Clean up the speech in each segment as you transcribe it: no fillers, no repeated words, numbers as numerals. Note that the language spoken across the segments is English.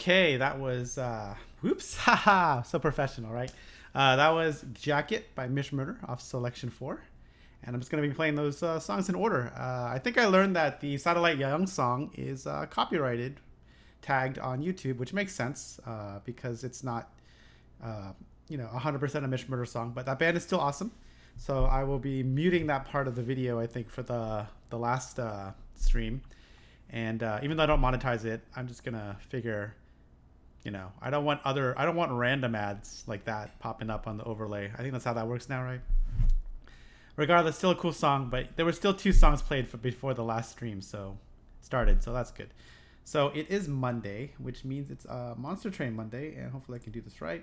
Okay, that was whoops, haha, so professional, right? That was Jacket by Mish Murder off Selection 4. And I'm just going to be playing those songs in order. I think I learned that the Satellite Young song is copyrighted, tagged on YouTube, which makes sense because it's not, uh, 100% a Mish Murder song. But that band is still awesome. So I will be muting that part of the video, I think, for the last stream. And even though I don't monetize it, I'm just going to figure I don't want random ads like that popping up on the overlay. I think that's how that works now, right? Regardless, still a cool song, but there were still two songs played before the last stream, so started, so that's good. So it is Monday, which means it's Monster Train Monday, and hopefully I can do this right.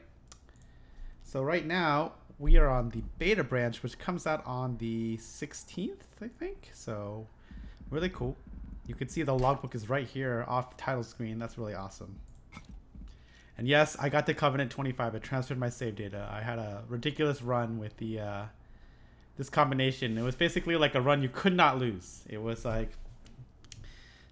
So right now we are on the beta branch, which comes out on the 16th, I think. So really cool. You can see the logbook is right here off the title screen. That's really awesome. And yes, I got to Cov25. I transferred my save data. I had a ridiculous run with the this combination. It was basically like a run you could not lose. It was like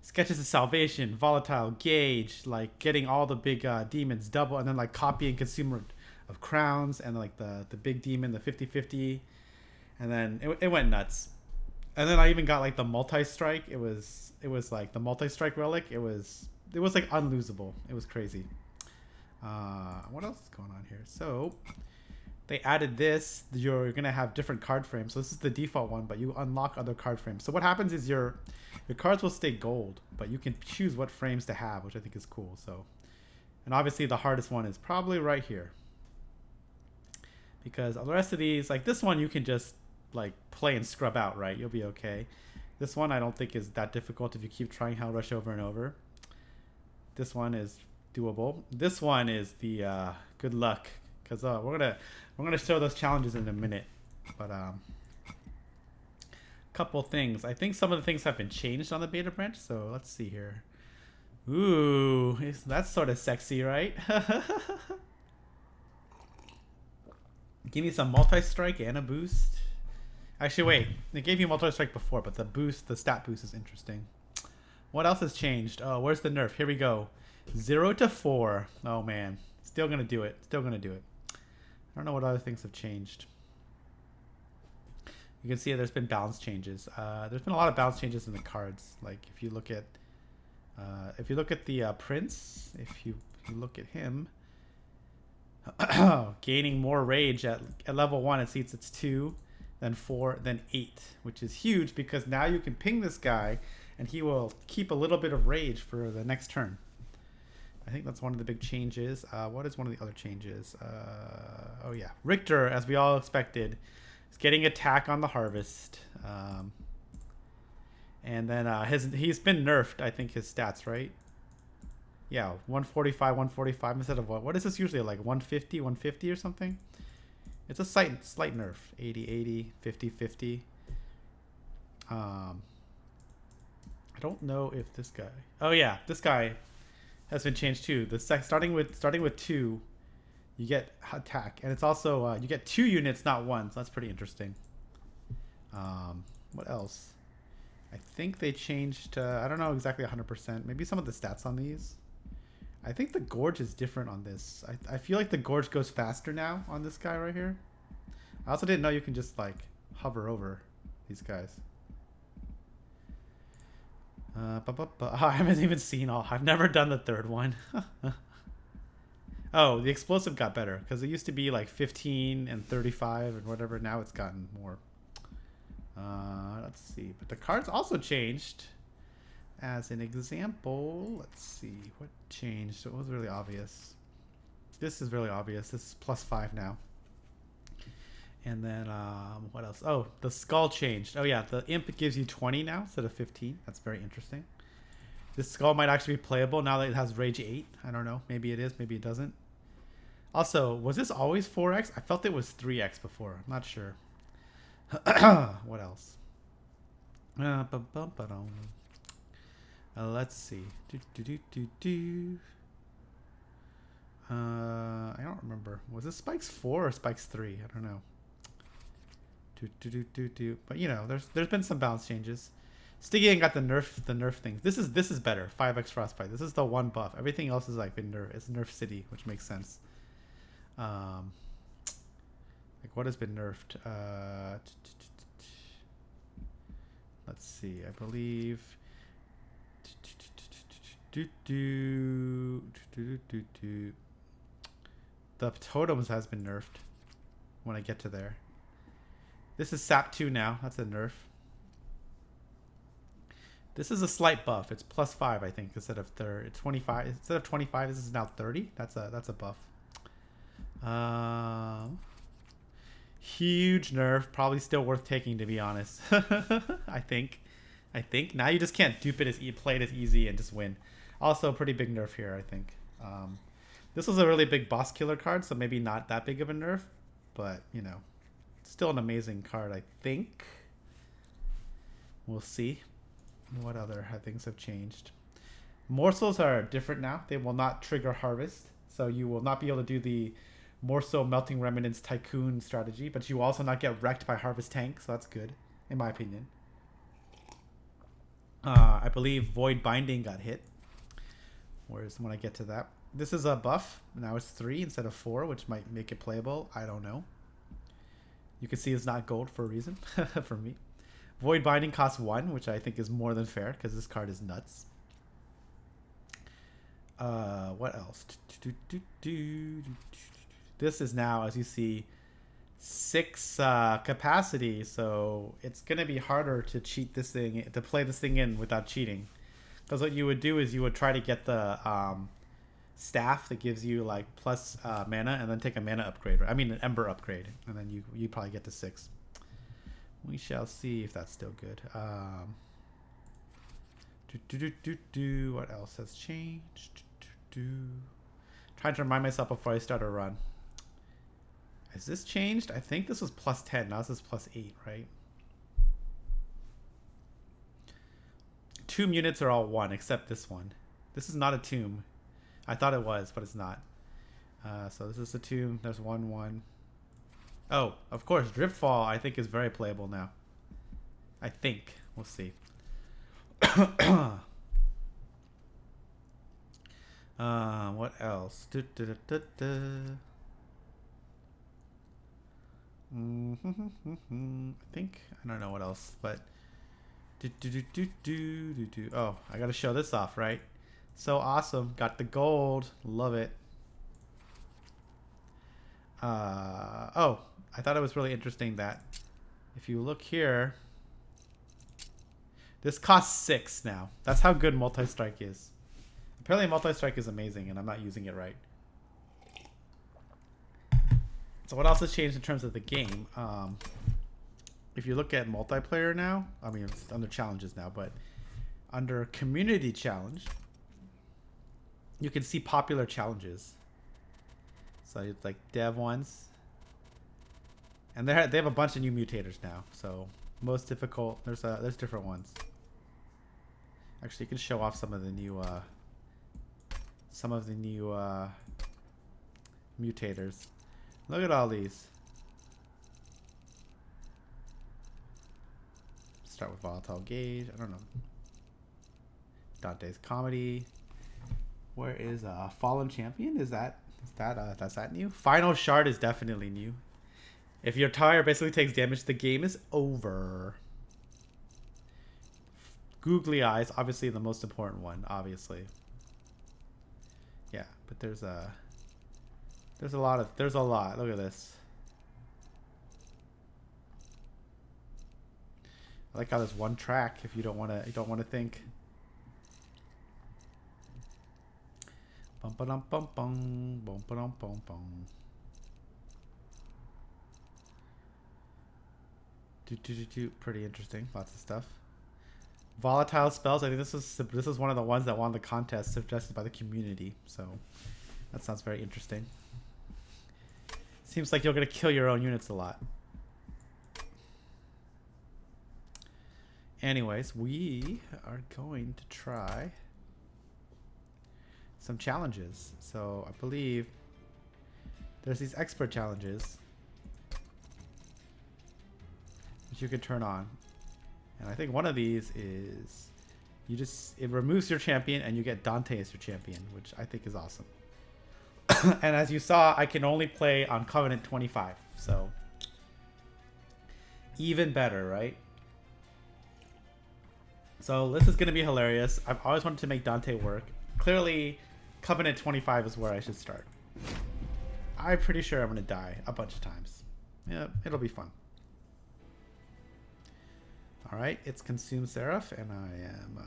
Sketches of Salvation, Volatile, Gauge, like getting all the big demons double, and then like copying Consumer of Crowns, and like the big demon, the 50/50, and then it went nuts. And then I even got like the multi-strike. It was like the multi-strike relic. It was like unlosable. It was crazy. What else is going on here? So they added this. You're gonna have different card frames. So this is the default one, but you unlock other card frames. So what happens is your cards will stay gold, but you can choose what frames to have, which I think is cool. So, and obviously the hardest one is probably right here, because the rest of these, like this one, you can just like play and scrub out, right? You'll be okay. This one I don't think is that difficult if you keep trying Hell Rush over and over. This one is doable. This one is the good luck, because we're gonna show those challenges in a minute. But couple things. I think some of the things have been changed on the beta branch. So let's see here. Ooh, that's sort of sexy, right? Give me some multi-strike and a boost. Actually, wait. They gave you multi-strike before, but the stat boost is interesting. What else has changed? Oh, where's the nerf? Here we go. 0 to 4. Oh man, still gonna do it. Still gonna do it. I don't know what other things have changed. You can see there's been balance changes. There's been a lot of balance changes in the cards. Like if you look at the prince, if you look at him, gaining more rage at level 1, it sees it's 2, then 4, then 8, which is huge because now you can ping this guy, and he will keep a little bit of rage for the next turn. I think that's one of the big changes. What is one of the other changes? Oh yeah, Richter, as we all expected, is getting attack on the harvest. And then he's been nerfed, I think, his stats, right? Yeah, 145, 145 instead of what is this usually, like 150, 150 or something? It's a slight nerf. 80, 80, 50, 50. I don't know if this guy... Oh yeah, this guy has been changed too. Starting with 2, you get attack, and it's also you get 2 units, not 1. So that's pretty interesting. What else? I think they changed. I don't know exactly 100%. Maybe some of the stats on these. I think the gorge is different on this. I feel like the gorge goes faster now on this guy right here. I also didn't know you can just like hover over these guys. I haven't even seen all. I've never done the third one. Oh, the explosive got better because it used to be like 15 and 35 and whatever. Now it's gotten more. Let's see. But the cards also changed. As an example, let's see what changed. So it was really obvious. This is really obvious. This is +5 now. And then what else? Oh, the skull changed. Oh yeah, the imp gives you 20 now instead of 15. That's very interesting. This skull might actually be playable now that it has rage 8. I don't know. Maybe it is. Maybe it doesn't. Also, was this always 4x? I felt it was 3x before. I'm not sure. What else? Let's see. I don't remember. Was this Spikes 4 or Spikes 3? I don't know. But you know, there's been some balance changes. Sticky ain't got the nerf things. This is better. 5x frostbite. This is the one buff. Everything else is like been nerf. It's nerf city, which makes sense. Like what has been nerfed? Let's see. I believe. The totems has been nerfed. When I get to there. This is SAP 2 now. That's a nerf. This is a slight buff. It's +5, I think, instead of 30. It's 25. Instead of 25, this is now 30. That's a buff. Huge nerf. Probably still worth taking, to be honest. I think. Now you just can't dupe it play it as easy and just win. Also, pretty big nerf here, I think. This was a really big boss killer card, so maybe not that big of a nerf, but you know, still an amazing card, I think. We'll see. What other things have changed? Morsels are different now. They will not trigger harvest. So you will not be able to do the morsel melting remnants tycoon strategy, but you will also not get wrecked by harvest tank. So that's good, in my opinion. I believe void binding got hit. Whereas when I get to that, this is a buff. Now it's 3 instead of 4, which might make it playable. I don't know. You can see it's not gold for a reason for me. Void Binding costs 1, which I think is more than fair because this card is nuts. What else? This is now, as you see, 6 capacity, so it's going to be harder to cheat this thing, to play this thing in without cheating. Because what you would do is you would try to get the staff that gives you like plus mana and then take a mana upgrade. I mean an ember upgrade, and then you probably get to 6. We shall see if that's still good. What else has changed? Trying to remind myself before I start a run. Has this changed? I think this was +10. Now this is +8, right? Tomb units are all 1 except this one. This is not a tomb. I thought it was, but it's not. So this is a tomb. There's 1/1. Oh, of course, Dripfall I think is very playable now. I think. We'll see. What else? I think I don't know what else, but oh, I gotta show this off, right? So awesome. Got the gold. Love it. Oh, I thought it was really interesting that if you look here, this costs 6 now. That's how good multi-strike is. Apparently multi-strike is amazing and I'm not using it right. So what else has changed in terms of the game? If you look at multiplayer now, I mean, it's under challenges now, but under community challenge, you can see popular challenges. So it's like dev ones. And they have a bunch of new mutators now. So most difficult, there's different ones. Actually, you can show off some of the new mutators. Look at all these. Start with Volatile Gauge. I don't know. Dante's Comedy. Where is Fallen Champion? That's that new? Final Shard is definitely new. If your tire basically takes damage, the game is over. Googly Eyes, obviously the most important one, obviously. Yeah, but there's a lot. Look at this. I like how there's one track if you don't want to think. Bum ba dum bum bum bum ba dum bum bum. Pretty interesting. Lots of stuff. Volatile spells. I think this is one of the ones that won the contest suggested by the community. So that sounds very interesting. Seems like you're gonna kill your own units a lot. Anyways, we are going to try some challenges. So I believe there's these expert challenges which you can turn on. And I think one of these is it removes your champion and you get Dante as your champion, which I think is awesome. And as you saw, I can only play on Covenant 25, so even better, right? So this is going to be hilarious. I've always wanted to make Dante work. Clearly, Covenant 25 is where I should start. I'm pretty sure I'm going to die a bunch of times. Yeah, it'll be fun. Alright, it's Consume Seraph, and I am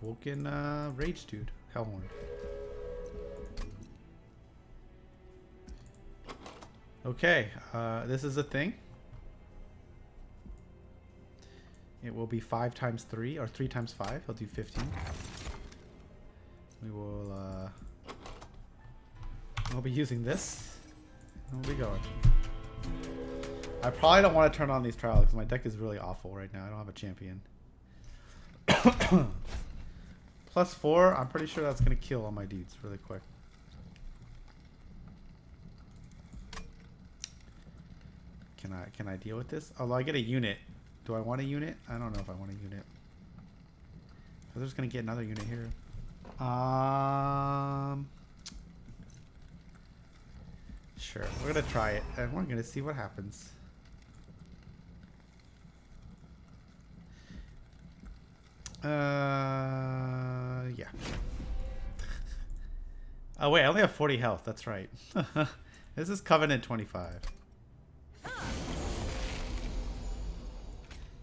Awoken Rage Dude, Hellhorn. Okay, this is a thing. It will be 5 times 3, or 3 times 5. He'll do 15. We will, we'll be using this. And we'll be going. I probably don't want to turn on these trials because my deck is really awful right now. I don't have a champion. +4, I'm pretty sure that's going to kill all my dudes really quick. Can I deal with this? Although I get a unit. Do I want a unit? I don't know if I want a unit. I'm just going to get another unit here. Sure, we're going to try it and we're going to see what happens. Yeah. Oh wait, I only have 40 health. That's right. This is Covenant 25.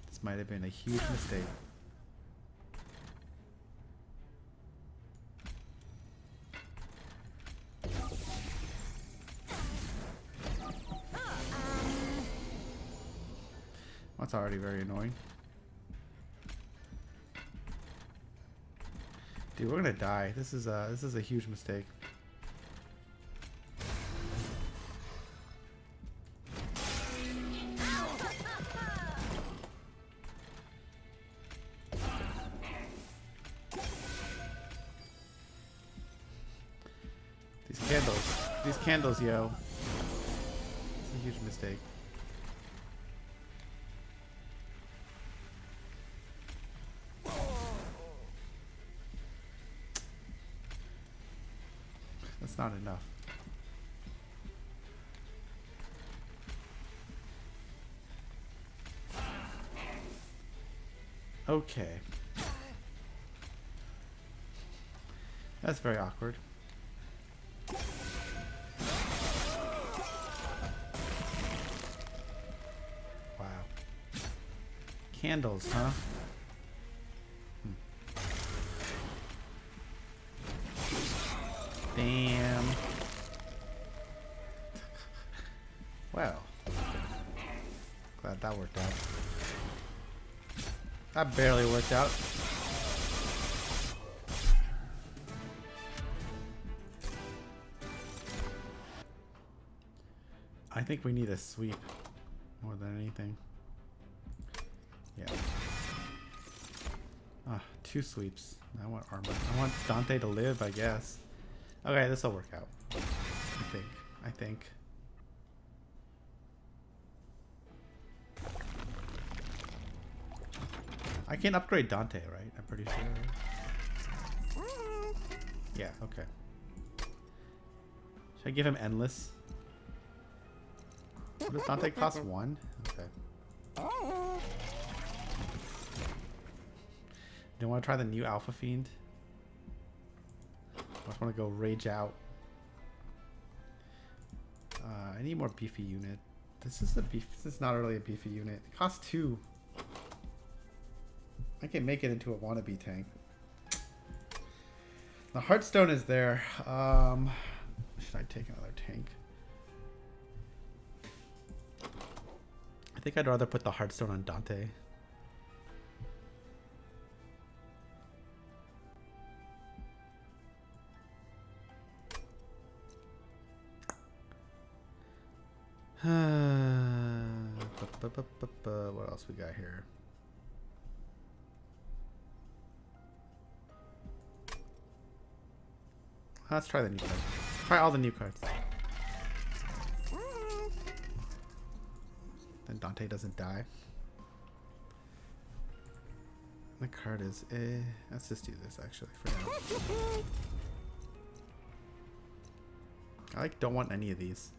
This might have been a huge mistake. That's already very annoying. Dude, we're gonna die. This is a huge mistake. These candles, yo. It's a huge mistake. That's not enough. Okay. That's very awkward. Wow. Candles, huh? Damn. Well. Glad that worked out. That barely worked out. I think we need a sweep more than anything. Yeah. Ah, 2 sweeps. I want armor. I want Dante to live, I guess. Okay, this will work out. I think. I can upgrade Dante, right? I'm pretty sure. Yeah, okay. Should I give him endless? What does Dante cost? 1? Okay. Do you want to try the new Alpha Fiend? I just want to go rage out. I need more beefy unit. This is not really a beefy unit. It costs 2. I can make it into a wannabe tank. The Heartstone is there. Should I take another tank? I think I'd rather put the Heartstone on Dante. What else we got here? Let's try the new cards. Try all the new cards. Then Dante doesn't die. The card is let's just do this actually for now. I like don't want any of these.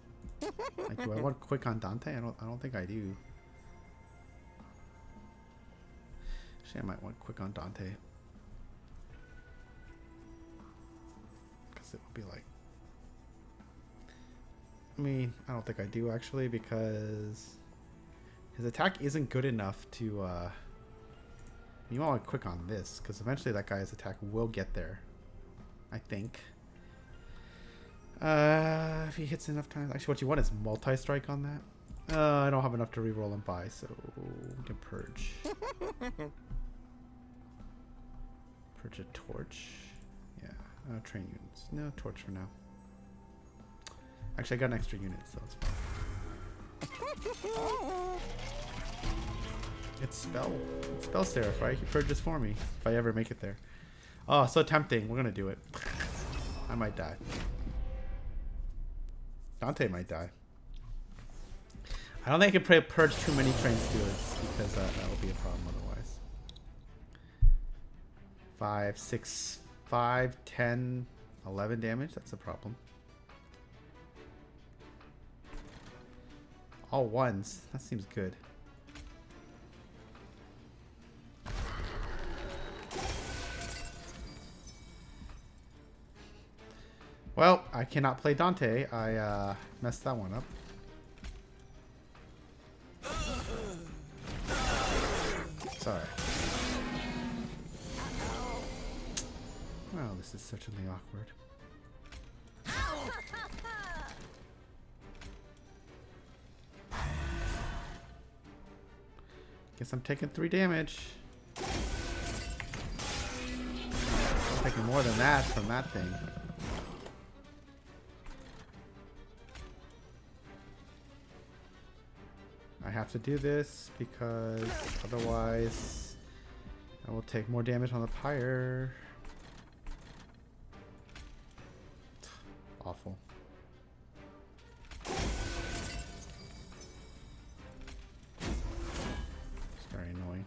Like, do I want quick on Dante? I don't think I do. Actually, I might want quick on Dante. Because it would be like... I mean, I don't think I do actually, because his attack isn't good enough to... You want to quick on this, because eventually that guy's attack will get there. I think. If he hits enough times... Actually, what you want is multi-strike on that. I don't have enough to reroll and buy, so we can purge. Purge a torch. Yeah. Train units. No, torch for now. Actually, I got an extra unit, so it's fine. It's spell Seraph, right? He purges for me if I ever make it there. Oh, so tempting. We're gonna do it. I might die. Dante might die. I don't think I can purge too many train stewards because that will be a problem otherwise. 5, 6, 5, 10, 11 damage. That's a problem. All ones. That seems good. Well, I cannot play Dante. I messed that one up. Sorry. Well, this is certainly awkward. Guess I'm taking 3 damage. I'm taking more than that from that thing. I have to do this because otherwise I will take more damage on the pyre. Awful. It's very annoying.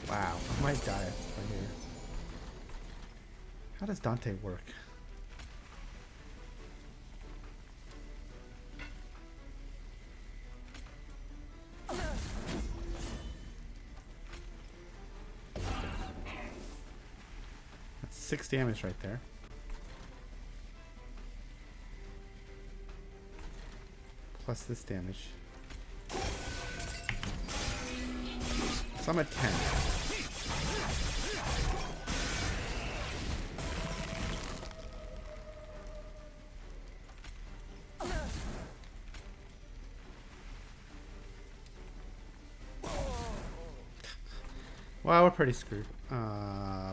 Wow, I might die right here. How does Dante work? That's 6 damage right there. Plus this damage. So I'm at 10. Well, we're pretty screwed.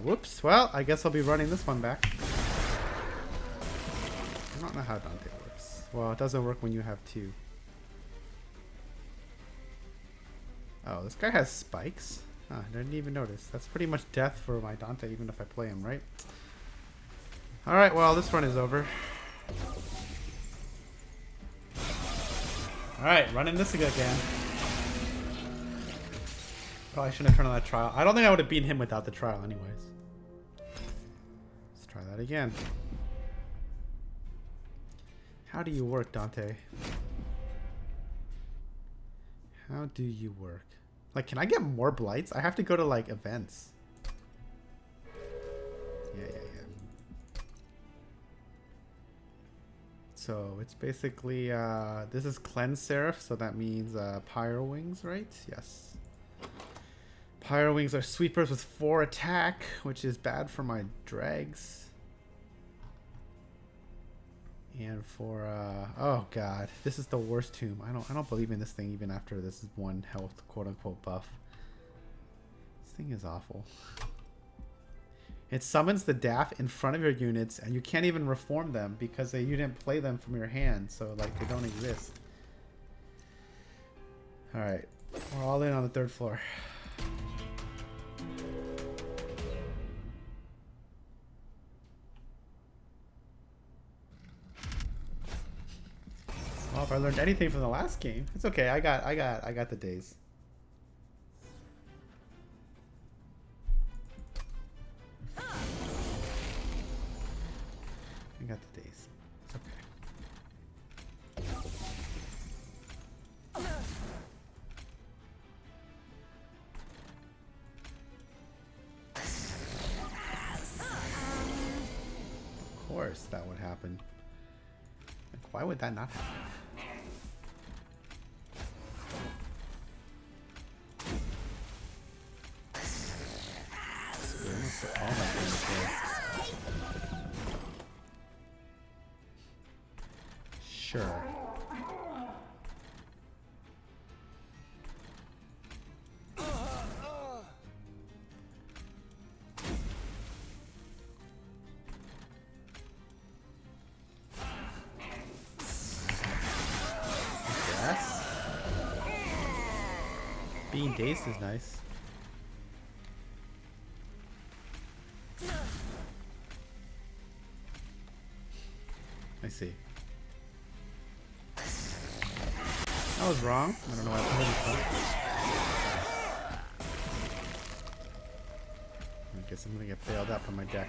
Whoops. Well, I guess I'll be running this one back. I don't know how Dante works. Well, it doesn't work when you have 2. Oh, this guy has spikes? Oh, I didn't even notice. That's pretty much death for my Dante, even if I play him, right? Alright, well, this run is over. Alright, running this again. Probably shouldn't have turned on that trial. I don't think I would have beaten him without the trial anyways. Let's try that again. How do you work, Dante? How do you work? Like, can I get more blights? I have to go to, like, events. Yeah. So, it's basically, this is Cleanse Seraph, so that means, Pyro Wings, right? Yes. Pyro Wings are sweepers with 4 attack, which is bad for my drags. And for oh god, this is the worst tomb. I don't believe in this thing even after this is 1 health quote unquote buff. This thing is awful. It summons the DAF in front of your units and you can't even reform them because you didn't play them from your hand, so like they don't exist. Alright. We're all in on the 3rd floor. Well, if I learned anything from the last game, it's okay. I got the days. I got the days. It's okay. Of course that would happen. Like, why would that not happen? All my things there. Sure. Yes. Being dazed is nice. I see. I was wrong. I don't know why I put it. I guess I'm gonna get bailed up on my deck.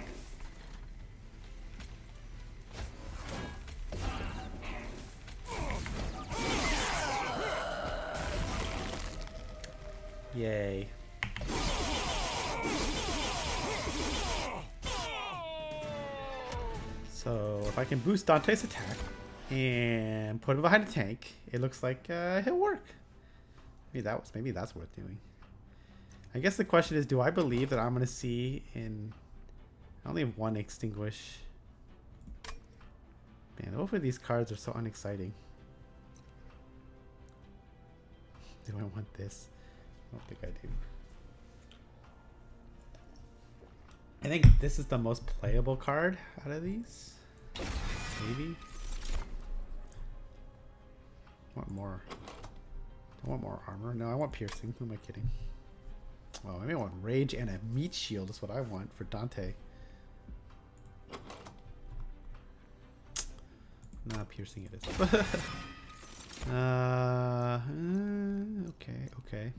Yay. So if I can boost Dante's attack and put him behind a tank, it looks like he'll work. Maybe that's worth doing. I guess the question is, do I believe that I'm gonna see in? I only have one extinguish. Man, both of these cards are so unexciting. Do I want this? I don't think I do. I think this is the most playable card out of these. Maybe. I want more. I want more armor. No, I want piercing. Who am I kidding? Well, maybe I want rage and a meat shield is what I want for Dante. Nah, piercing it is. Okay.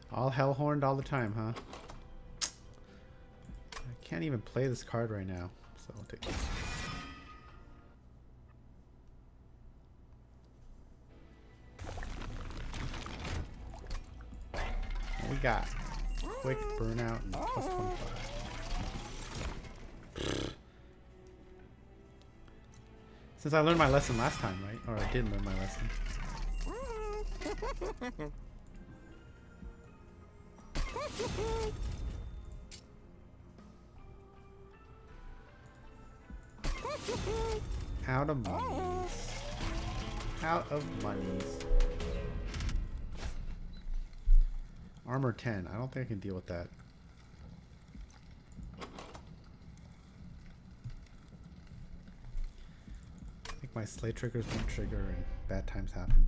All hellhorned all the time, huh? I can't even play this card right now, so I'll take it. What we got? Quick burnout and plus 25. Since I learned my lesson last time, right? Or I didn't learn my lesson. Out of monies. Out of monies. Armor 10. I don't think I can deal with that. I think my slay triggers won't trigger and bad times happen.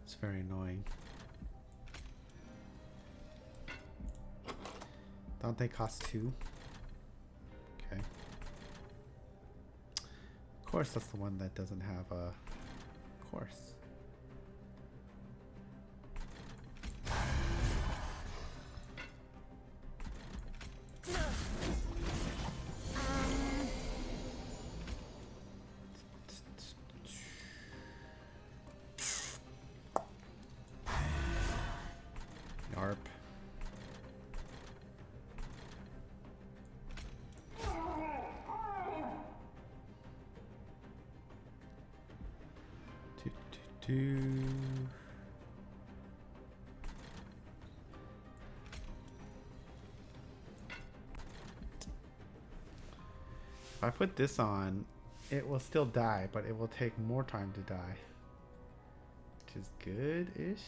It's very annoying. Dante costs 2. Okay. Of course, that's the one that doesn't have a course. Yarp. If I put this on, it will still die, but it will take more time to die, which is good-ish.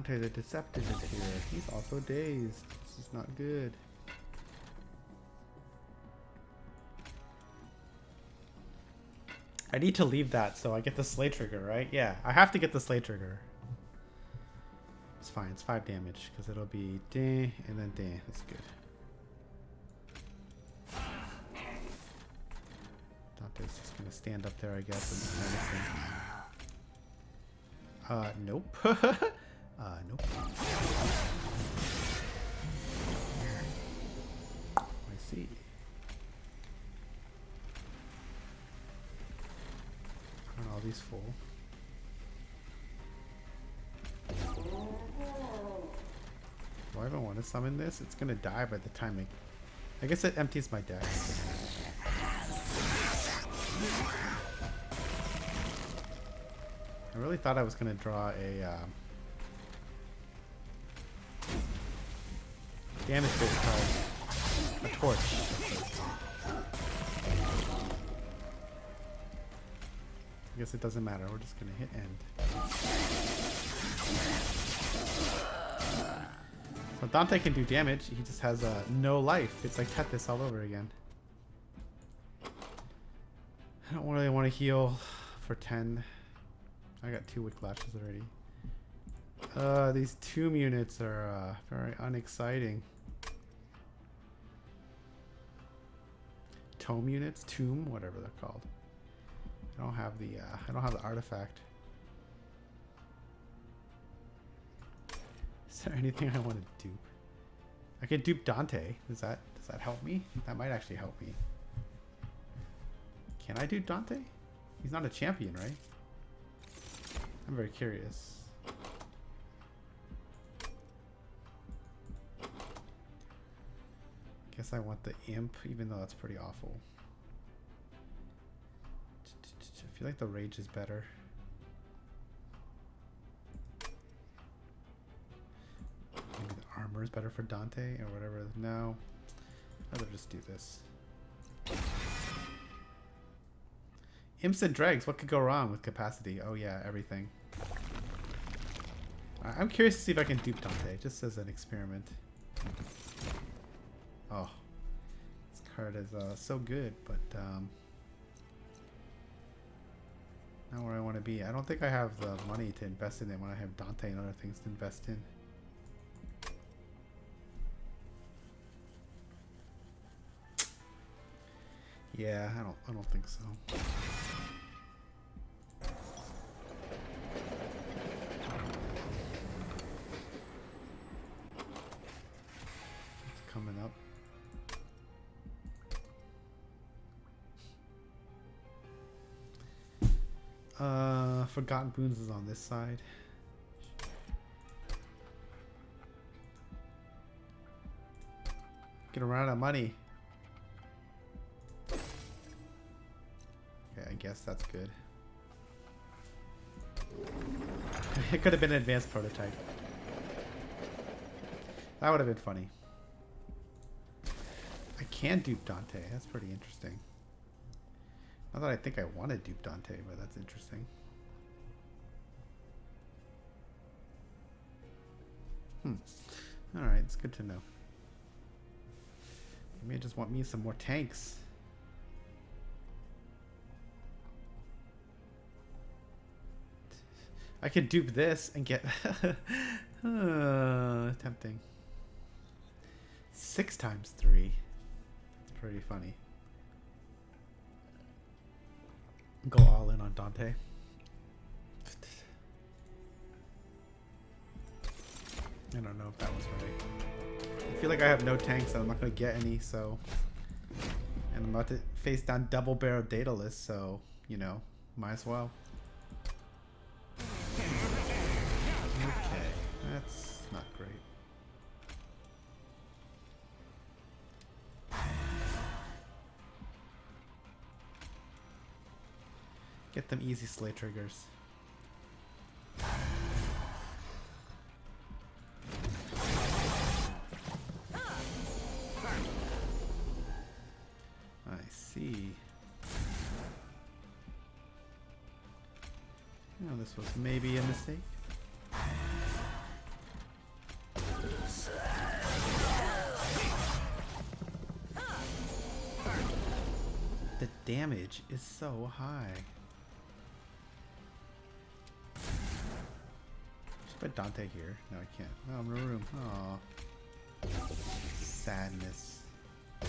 Dante the Deceptive is here. He's also dazed. This is not good. I need to leave that so I get the Slay Trigger, right? Yeah, I have to get the Slay Trigger. It's fine. It's 5 damage because it'll be ding and then ding. That's good. Dante's just gonna stand up there, I guess, and medicine. Nope. Nope. I see. Aren't all these full? Do I even want to summon this? It's gonna die by the time I guess it empties my deck. I really thought I was gonna draw a damage-based card. A torch. I guess it doesn't matter. We're just gonna hit end. So Dante can do damage. He just has no life. It's like Tethys all over again. I don't really want to heal for 10. I got 2 Wood Clashes already. These tomb units are very unexciting. Tome units, tomb, whatever they're called. I don't have the artifact. Is there anything I want to dupe? I could dupe Dante. Does that help me? That might actually help me. Can I do Dante? He's not a champion, right? I'm very curious. Guess I want the imp, even though that's pretty awful. I feel like the rage is better. Maybe the armor is better for Dante or whatever. No, I'd rather just do this. Imps and dregs, what could go wrong with capacity? Oh yeah, everything. I'm curious to see if I can dupe Dante, just as an experiment. Oh, this card is so good, but not where I want to be. I don't think I have the money to invest in it when I have Dante and other things to invest in. Yeah, I don't think so. It's coming up. Forgotten Boons is on this side. Gonna run out of money. Okay, I guess that's good. It could have been an advanced prototype. That would have been funny. I can dupe Dante. That's pretty interesting. Not that I think I want to dupe Dante, but that's interesting. Alright, it's good to know. You may just want me some more tanks. I could dupe this and get tempting. 6 times 3. It's pretty funny. Go all in on Dante. I don't know if that was right. I feel like I have no tanks and I'm not going to get any, so... And I'm about to face down double barrel Daedalus, so, you know, might as well. Okay, that's not great. Get them easy slay triggers. I see. Oh, this was maybe a mistake. damage is so high. Should put Dante here. No, I can't. Oh, I'm in a room. Oh, sadness. I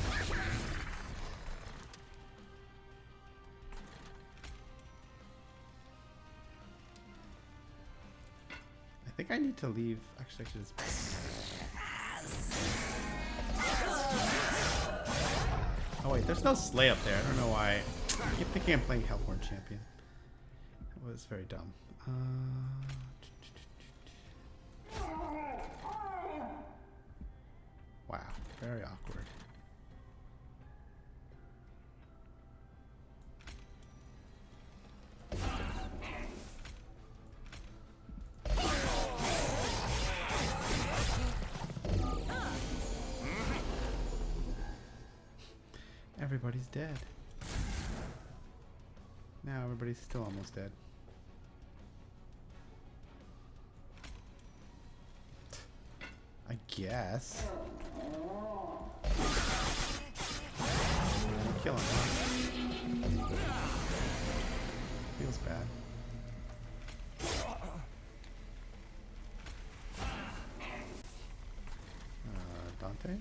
think I need to leave. Actually, I should just. Oh wait, there's no Slay up there. I don't know why. I keep thinking I'm playing Hellborn Champion. That was very dumb. Wow, very awkward. Everybody's dead. Now everybody's still almost dead. I guess. Kill him, huh? Feels bad. Dante?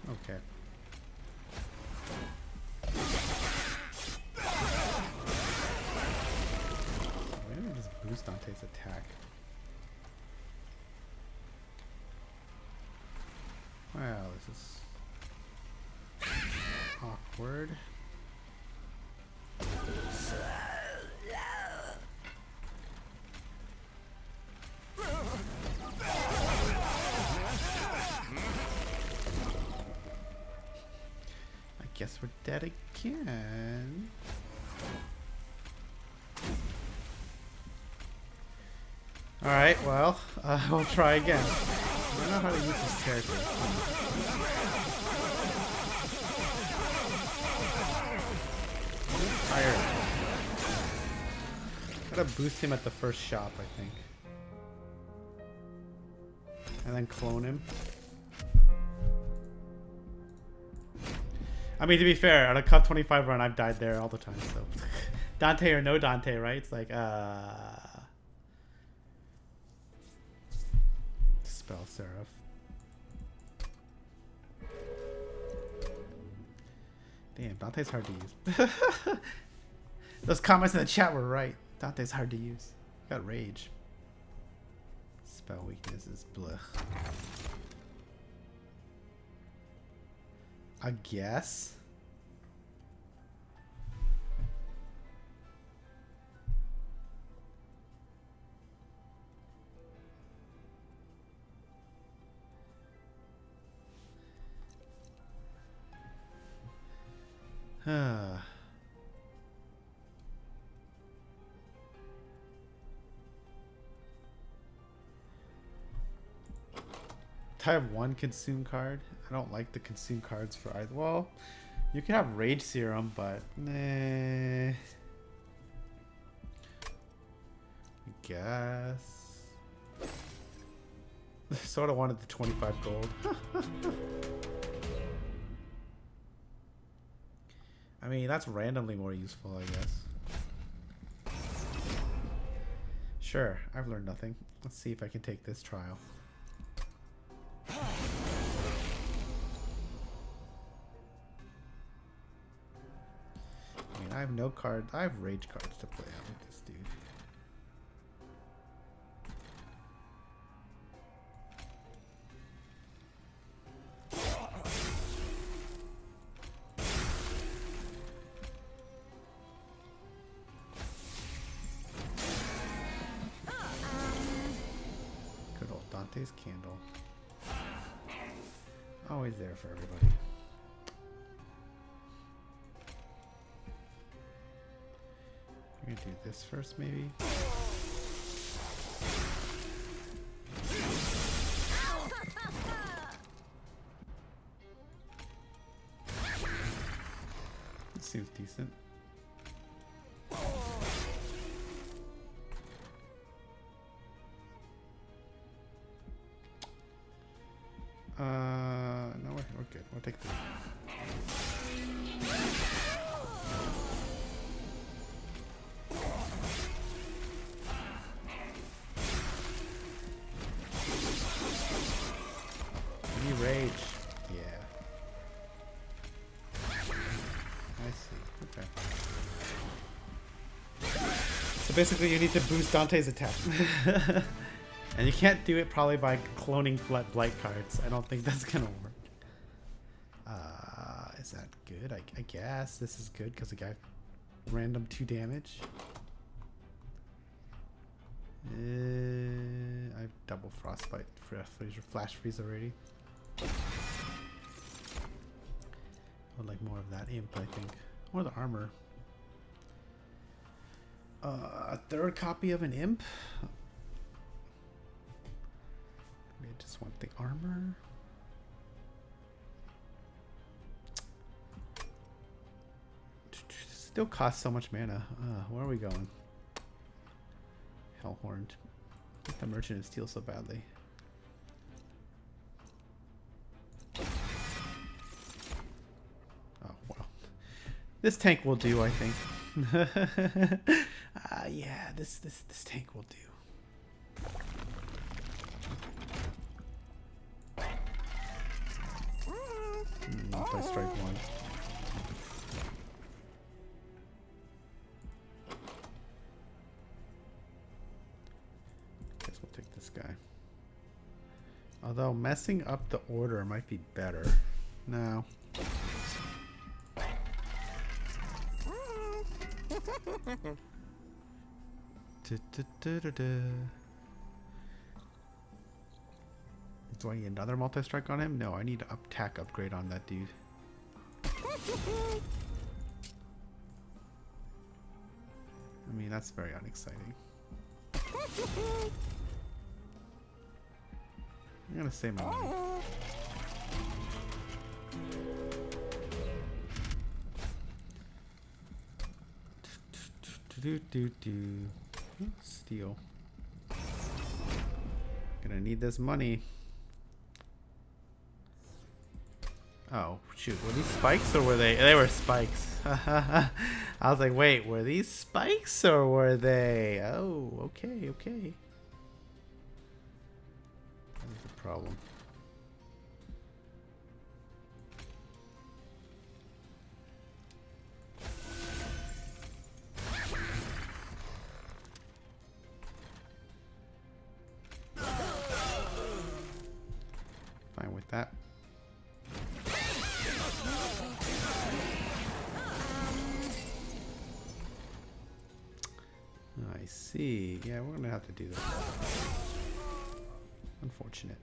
Okay. Why didn't I just boost Dante's attack? Wow, this is awkward. Guess we're dead again. Alright, well, we'll try again. I don't know how to use this character. I'm tired. Gotta boost him at the first shop, I think. And then clone him. I mean, to be fair, on a Cov25 run, I've died there all the time, so. Dante or no Dante, right? It's like, Spell Seraph. Damn, Dante's hard to use. Those comments in the chat were right. Dante's hard to use. Got rage. Spell weaknesses, blech. I guess. I have one consume card. I don't like the consume cards for either. Well, you can have Rage Serum, but nah. I guess. Sort of wanted the 25 gold. I mean, that's randomly more useful, I guess. Sure, I've learned nothing. Let's see if I can take this trial. I mean, I have no cards. I have rage cards to play out with this dude. Good old Dante's Candle. Always there for everybody. I'm gonna do this first, maybe. This seems decent. I'll take 3. Any rage? Yeah. I see. Okay. So basically, you need to boost Dante's attack. And you can't do it probably by cloning blight cards. I don't think that's gonna work. Is that good? I guess this is good because the guy random 2 damage. I have double frostbite, flash freeze already. I would like more of that imp, I think, or the armor. A 3rd copy of an imp. Maybe I just want the armor. Still costs so much mana. Where are we going? Hellhorn. The merchant steal so badly. Oh well. This tank will do, I think. Yeah, this tank will do. Multi-strike 1. Guess we'll take this guy. Although messing up the order might be better. No. Do I need another multi-strike on him? No, I need an attack upgrade on that dude. I mean, that's very unexciting. I'm gonna save my money. Steal. Gonna need this money. Oh, shoot. Were these spikes or were they? They were spikes. I was like, wait, were these spikes or were they? Oh, okay, okay. That's the problem. Fine with that. I see. Yeah, we're gonna have to do that. Unfortunate.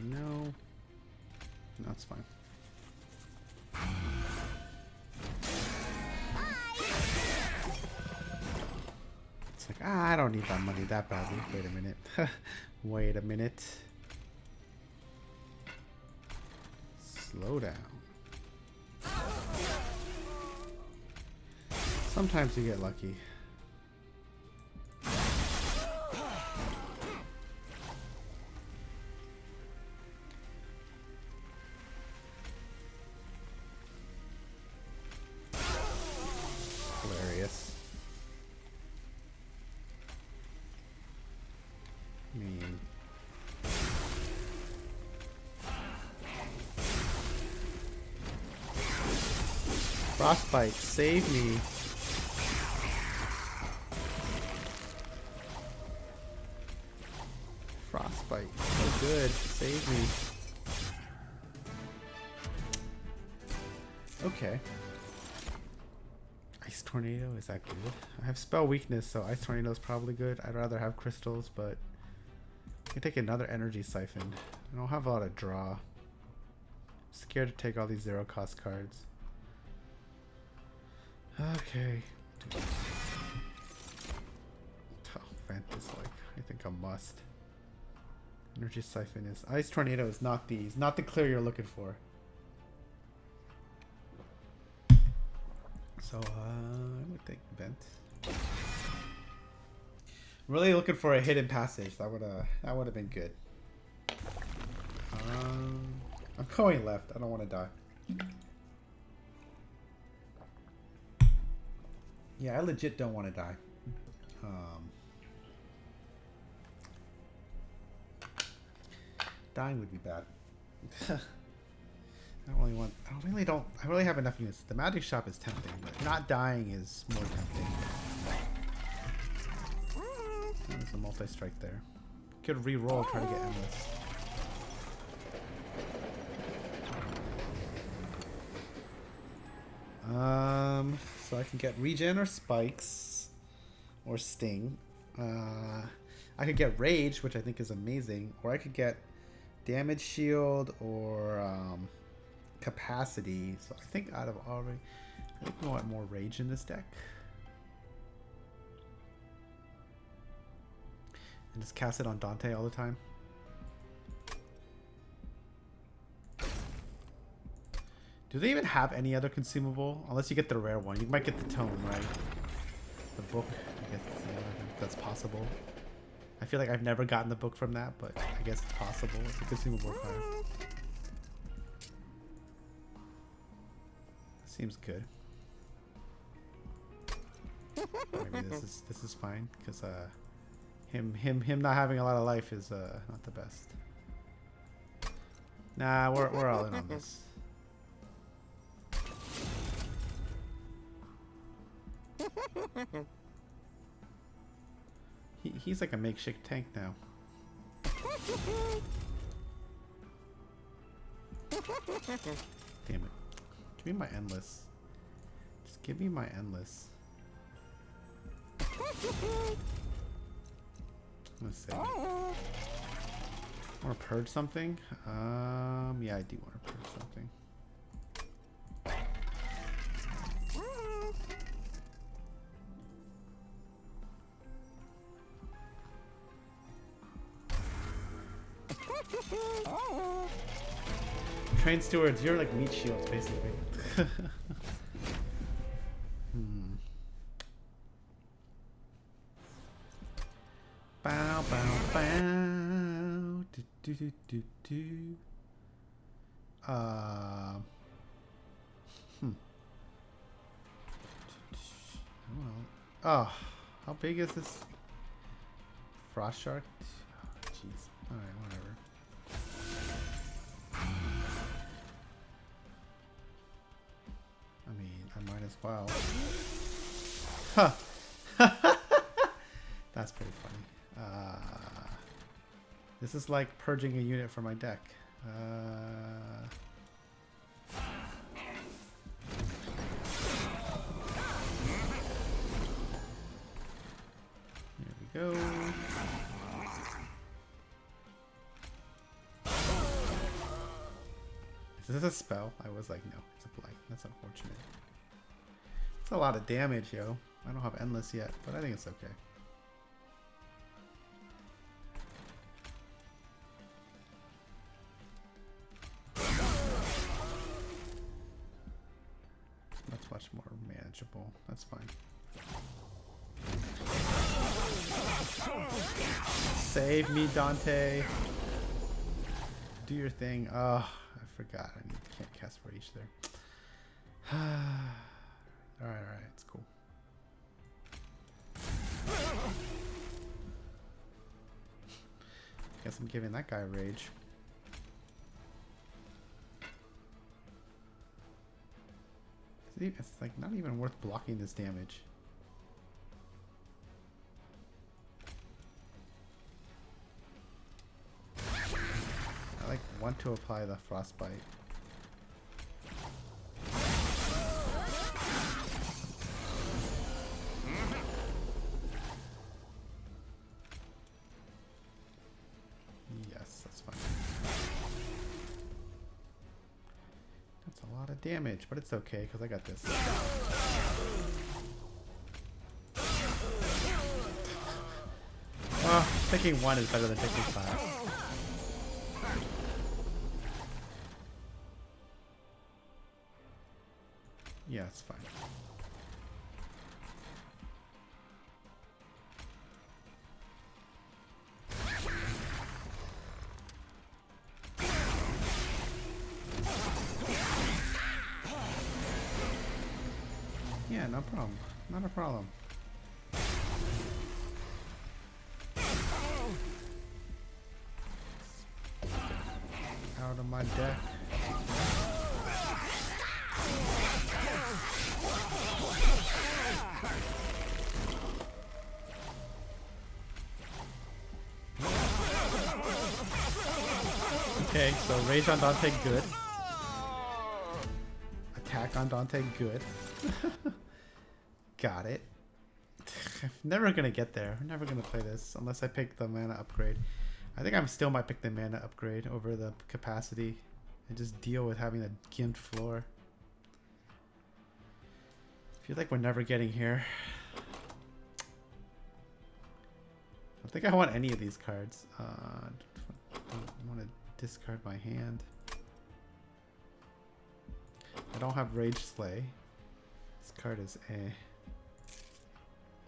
No. No, it's fine. It's like, I don't need that money that badly. Wait a minute. Wait a minute. Slow down. Sometimes you get lucky. Hilarious. I mean, frostbite, save me. Frostbite, so good, save me. Okay. Ice Tornado, is that good? I have spell weakness, so Ice Tornado is probably good. I'd rather have crystals, but I can take another energy siphon. I don't have a lot of draw. I'm scared to take all these 0 cost cards. Okay. Oh, Fantasy, like, I think I must. Energy siphon is Ice Tornado is not the clear you're looking for. So I would think vent. Really looking for a hidden passage. That would have been good. I'm going left. I don't want to die. Yeah, I legit don't want to die. Dying would be bad. I really have enough units. The magic shop is tempting, but not dying is more tempting. There's a multi-strike there. Could re-roll, try to get endless. So I can get regen or spikes or sting. I could get rage, which I think is amazing, or I could get damage shield or capacity. So I think I think we want more rage in this deck. And just cast it on Dante all the time. Do they even have any other consumable? Unless you get the rare one. You might get the tome, right? The book. I guess that's possible. I feel like I've never gotten the book from that, but I guess it's possible. It's a consumable card. Seems good. Maybe this is fine because him not having a lot of life is not the best. Nah, we're all in on this. He's like a makeshift tank now. Damn it. Give me my endless. Just give me my endless. Let's see. Want to purge something? Yeah, I do want to purge something. Train stewards, you're like meat shields, basically. Bow, bow, bow. Do, do, do, do, do. Oh, how big is this? Frost shark? Oh, jeez. Alright, whatever. I mean, I might as well. Huh. That's pretty funny. This is like purging a unit from my deck. There we go. Is this a spell? I was like, no, it's a blight. That's unfortunate. It's a lot of damage, yo. I don't have endless yet, but I think it's okay. That's much more manageable. That's fine. Save me, Dante. Do your thing. Oh, I forgot. I can't cast Rage there. Alright, it's cool. Guess I'm giving that guy Rage. See, it's like not even worth blocking this damage. I like want to apply the frostbite. Yes, that's fine. That's a lot of damage, but it's okay because I got this. Well, taking one is better than taking 5. Yeah, it's fine. no problem. Not a problem. Out of my deck. Okay, so Rage on Dante, good. Attack on Dante, good. Got it. I'm never gonna get there. I'm never gonna play this unless I pick the mana upgrade. I think I still might pick the mana upgrade over the capacity and just deal with having a gimped floor. I feel like we're never getting here. I don't think I want any of these cards. I don't want to discard my hand. I don't have Rage Slay. This card is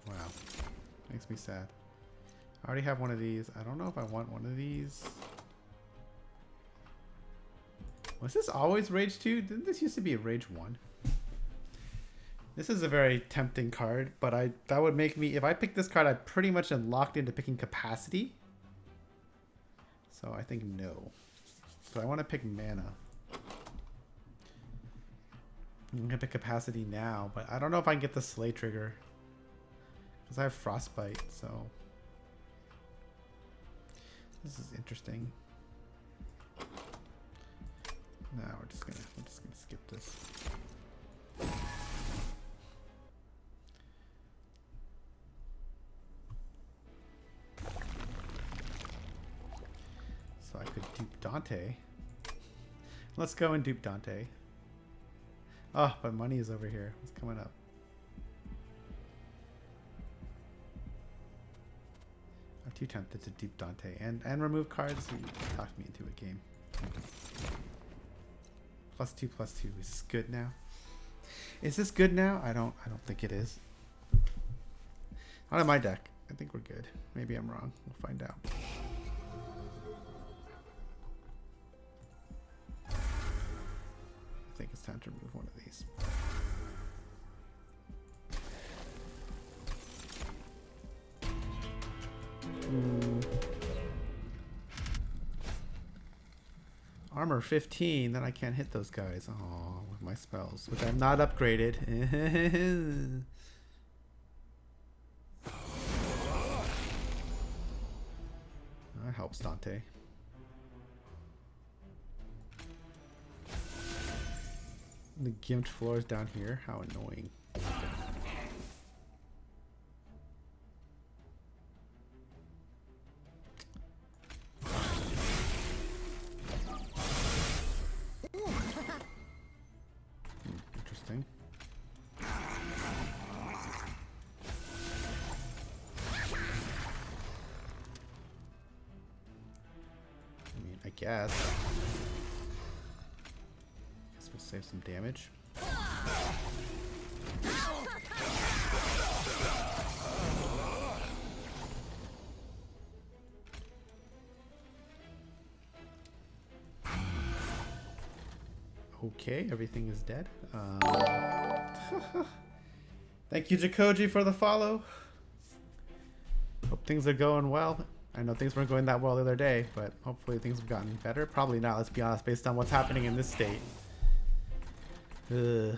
wow. Makes me sad. I already have one of these. I don't know if I want one of these. Was this always Rage 2? Didn't this used to be a Rage 1? This is a very tempting card, but that would make me, if I pick this card, I pretty much am locked into picking capacity. So I think no. So I want to pick mana. I'm gonna pick capacity now, but I don't know if I can get the Slay trigger. Because I have Frostbite, so this is interesting. No, we're just gonna skip this. So I could dupe Dante. Let's go and dupe Dante. Oh, but money is over here. What's coming up? I'm too tempted to dupe Dante and remove cards. You talked me into a game. +2/+2. Is this good now? Is this good now? I don't think it is. Not in my deck. I think we're good. Maybe I'm wrong. We'll find out. I think it's time to remove one of these. Armor 15, then I can't hit those guys. Oh, with my spells, which I'm not upgraded. That helps Dante. The gimped floor is down here. How annoying. Interesting. I mean, I guess we'll save some damage. Okay, everything is dead. Thank you, Jacoji, for the follow. Hope things are going well. I know things weren't going that well the other day, but hopefully things have gotten better. Probably not, let's be honest, based on what's happening in this state. Ugh.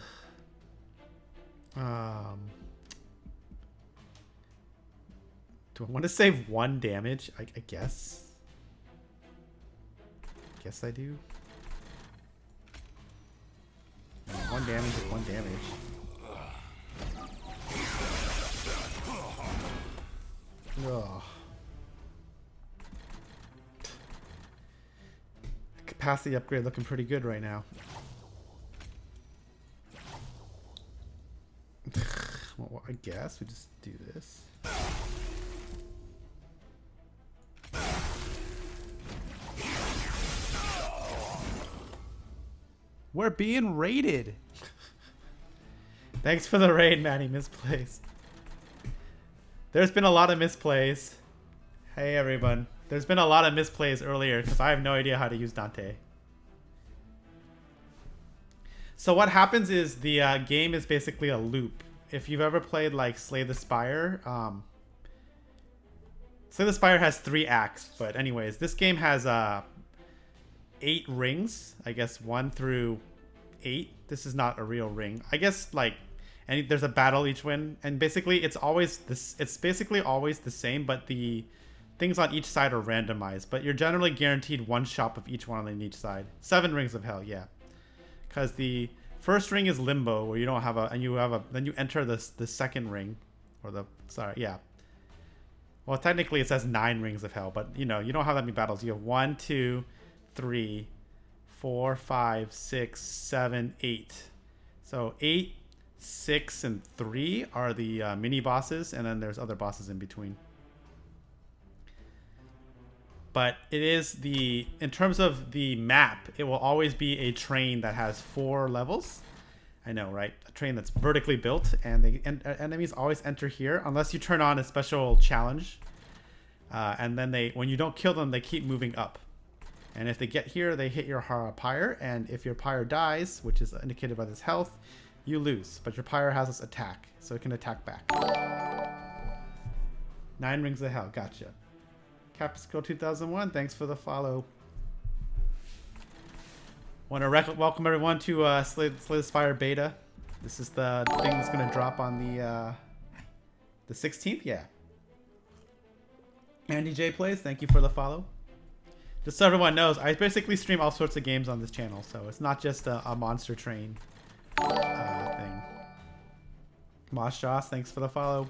Do I want to save 1 damage? I guess. Guess I do. 1 damage is 1 damage. Ugh. Capacity upgrade looking pretty good right now. Well, I guess we just do this. We're being raided. Thanks for the raid, Manny. Misplays. There's been a lot of misplays. Hey, everyone. There's been a lot of misplays earlier because I have no idea how to use Dante. So what happens is the game is basically a loop if you've ever played like Slay the Spire, Slay the Spire has 3 acts. But anyways, this game has 8 rings. I guess 1 through 8. This is not a real ring. I guess like, and there's a battle each win, and basically it's always this. It's basically always the same, but the things on each side are randomized. But you're generally guaranteed 1 shop of each one on each side. 7 rings of hell, yeah. Because the first ring is limbo, where you don't have a, and you have a, then you enter the second ring, or the, sorry, yeah. Well, technically it says 9 rings of hell, but you know, you don't have that many battles. You have 1, 2, 3, 4, 5, 6, 7, 8. So 8, 6, and 3 are the mini bosses, and then there's other bosses in between. But it is the, in terms of the map, it will always be a train that has 4 levels. I know, right? A train that's vertically built, and the enemies always enter here unless you turn on a special challenge. And then they, when you don't kill them, they keep moving up. And if they get here, they hit your pyre, and if your pyre dies, which is indicated by this health, you lose. But your pyre has this attack, so it can attack back. 9 rings of hell, gotcha. Capsco2001, thanks for the follow. Want to welcome everyone to Slay the Spire Beta. This is the thing that's going to drop on the 16th, yeah. Andy J Plays, thank you for the follow. Just so everyone knows, I basically stream all sorts of games on this channel, so it's not just a Monster Train thing. Mosh Joss, thanks for the follow.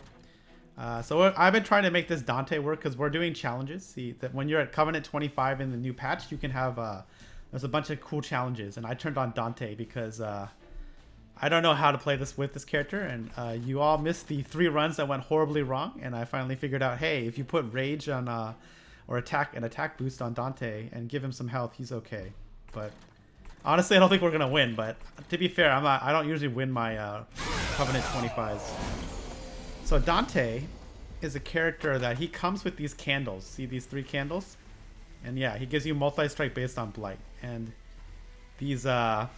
So I've been trying to make this Dante work because we're doing challenges. See, that when you're at Cov25 in the new patch, you can have there's a bunch of cool challenges, and I turned on Dante because I don't know how to play this with this character, and you all missed the 3 runs that went horribly wrong, and I finally figured out, hey, if you put rage on or an attack boost on Dante and give him some health, he's okay. But honestly, I don't think we're gonna win. But to be fair, I don't usually win my Covenant 25s. So Dante is a character that he comes with these candles. See these 3 candles? And yeah, he gives you multi-strike based on blight. And these look,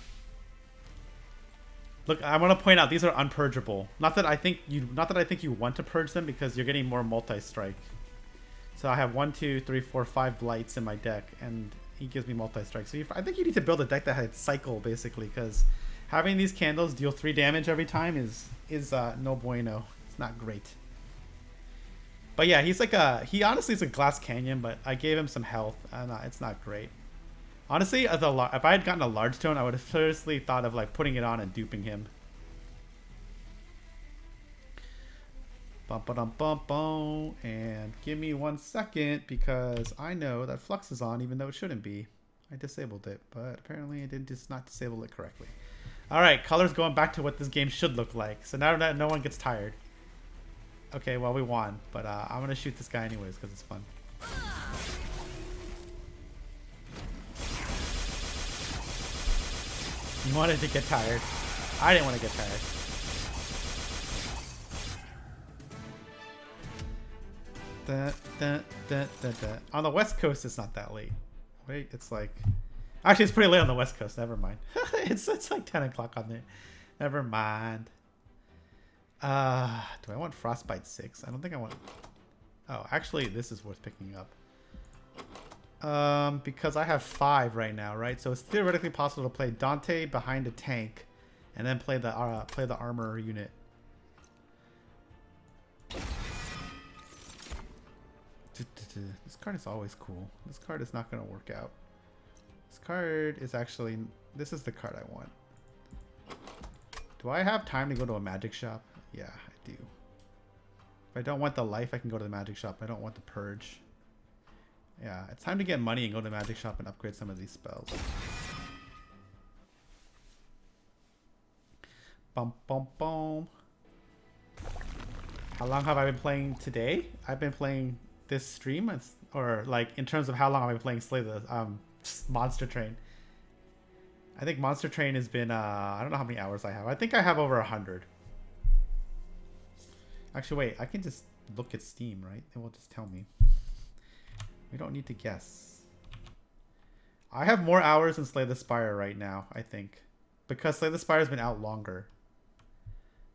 I want to point out these are unpurgeable. Not that I think you want to purge them, because you're getting more multi-strike. So I have 1, 2, 3, 4, 5 blights in my deck, and he gives me multi-strike. So I think you need to build a deck that has cycle, basically, because having these candles deal 3 damage every time is no bueno. It's not great. But yeah, he honestly is a Glass Canyon, but I gave him some health, and it's not great. Honestly, if I had gotten a large tone, I would have seriously thought of like putting it on and duping him. Bum ba dum bum bum, and give me 1 second because I know that Flux is on even though it shouldn't be. I disabled it, but apparently I did just not disable it correctly. All right, colors going back to what this game should look like. So now that no one gets tired. Okay, well we won, but I'm gonna shoot this guy anyways because it's fun. You wanted to get tired. I didn't want to get tired. On the West Coast, it's not that late. Wait, it's like... Actually, it's pretty late on the West Coast. Never mind. it's like 10 o'clock on there. Never mind. Do I want Frostbite 6? I don't think I want... Oh, actually, this is worth picking up. Because I have 5 right now, right? So it's theoretically possible to play Dante behind a tank, and then play the armor unit. This card is always cool. This card is not going to work out. This card is actually... This is the card I want. Do I have time to go to a magic shop? Yeah, I do. If I don't want the life, I can go to the magic shop. I don't want the purge. Yeah, it's time to get money and go to the magic shop and upgrade some of these spells. Bum, bum, bum. How long have I been playing today? I've been playing this stream, or like in terms of how long I've been playing Slay the Monster Train. I think Monster Train has been, I don't know how many hours I have. I think I have over 100. Actually, wait, I can just look at Steam, right? It will just tell me. We don't need to guess. I have more hours than Slay the Spire right now, I think. Because Slay the Spire has been out longer.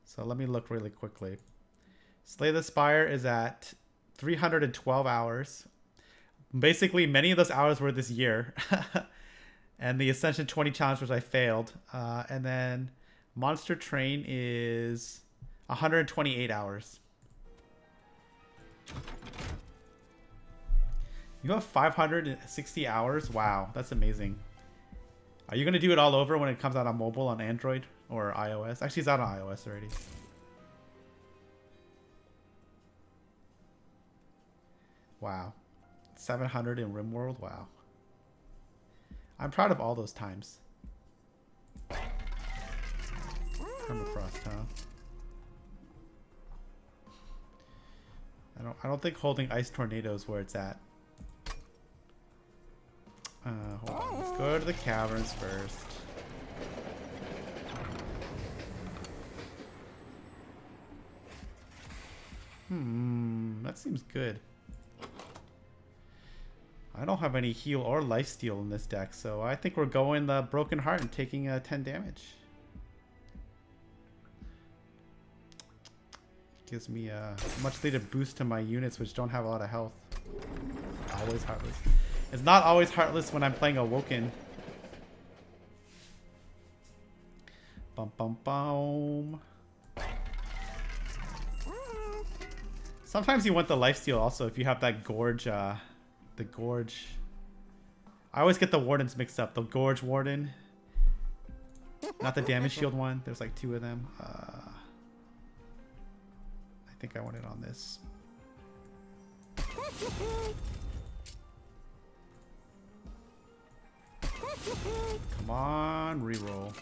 So let me look really quickly. Slay the Spire is at 312 hours. Basically, many of those hours were this year. And the Ascension 20 challenge, which I failed. And then Monster Train is 128 hours. You have 560 hours? Wow, that's amazing. Are you going to do it all over when it comes out on mobile, on Android or iOS? Actually, it's out on iOS already. Wow. 700 in RimWorld? Wow. I'm proud of all those times. Permafrost, huh? I don't think holding Ice Tornado is where it's at. Hold on. Let's go to the caverns first. That seems good. I don't have any heal or lifesteal in this deck, so I think we're going the Broken Heart and taking 10 damage. Gives me a much needed boost to my units, which don't have a lot of health. Always Heartless. It's not always Heartless when I'm playing Awoken. Bum bum bum. Sometimes you want the lifesteal also if you have that Gorge. The Gorge. I always get the Wardens mixed up. The Gorge Warden. Not the damage shield one. There's like 2 of them. I think I want it on this. Come on, reroll.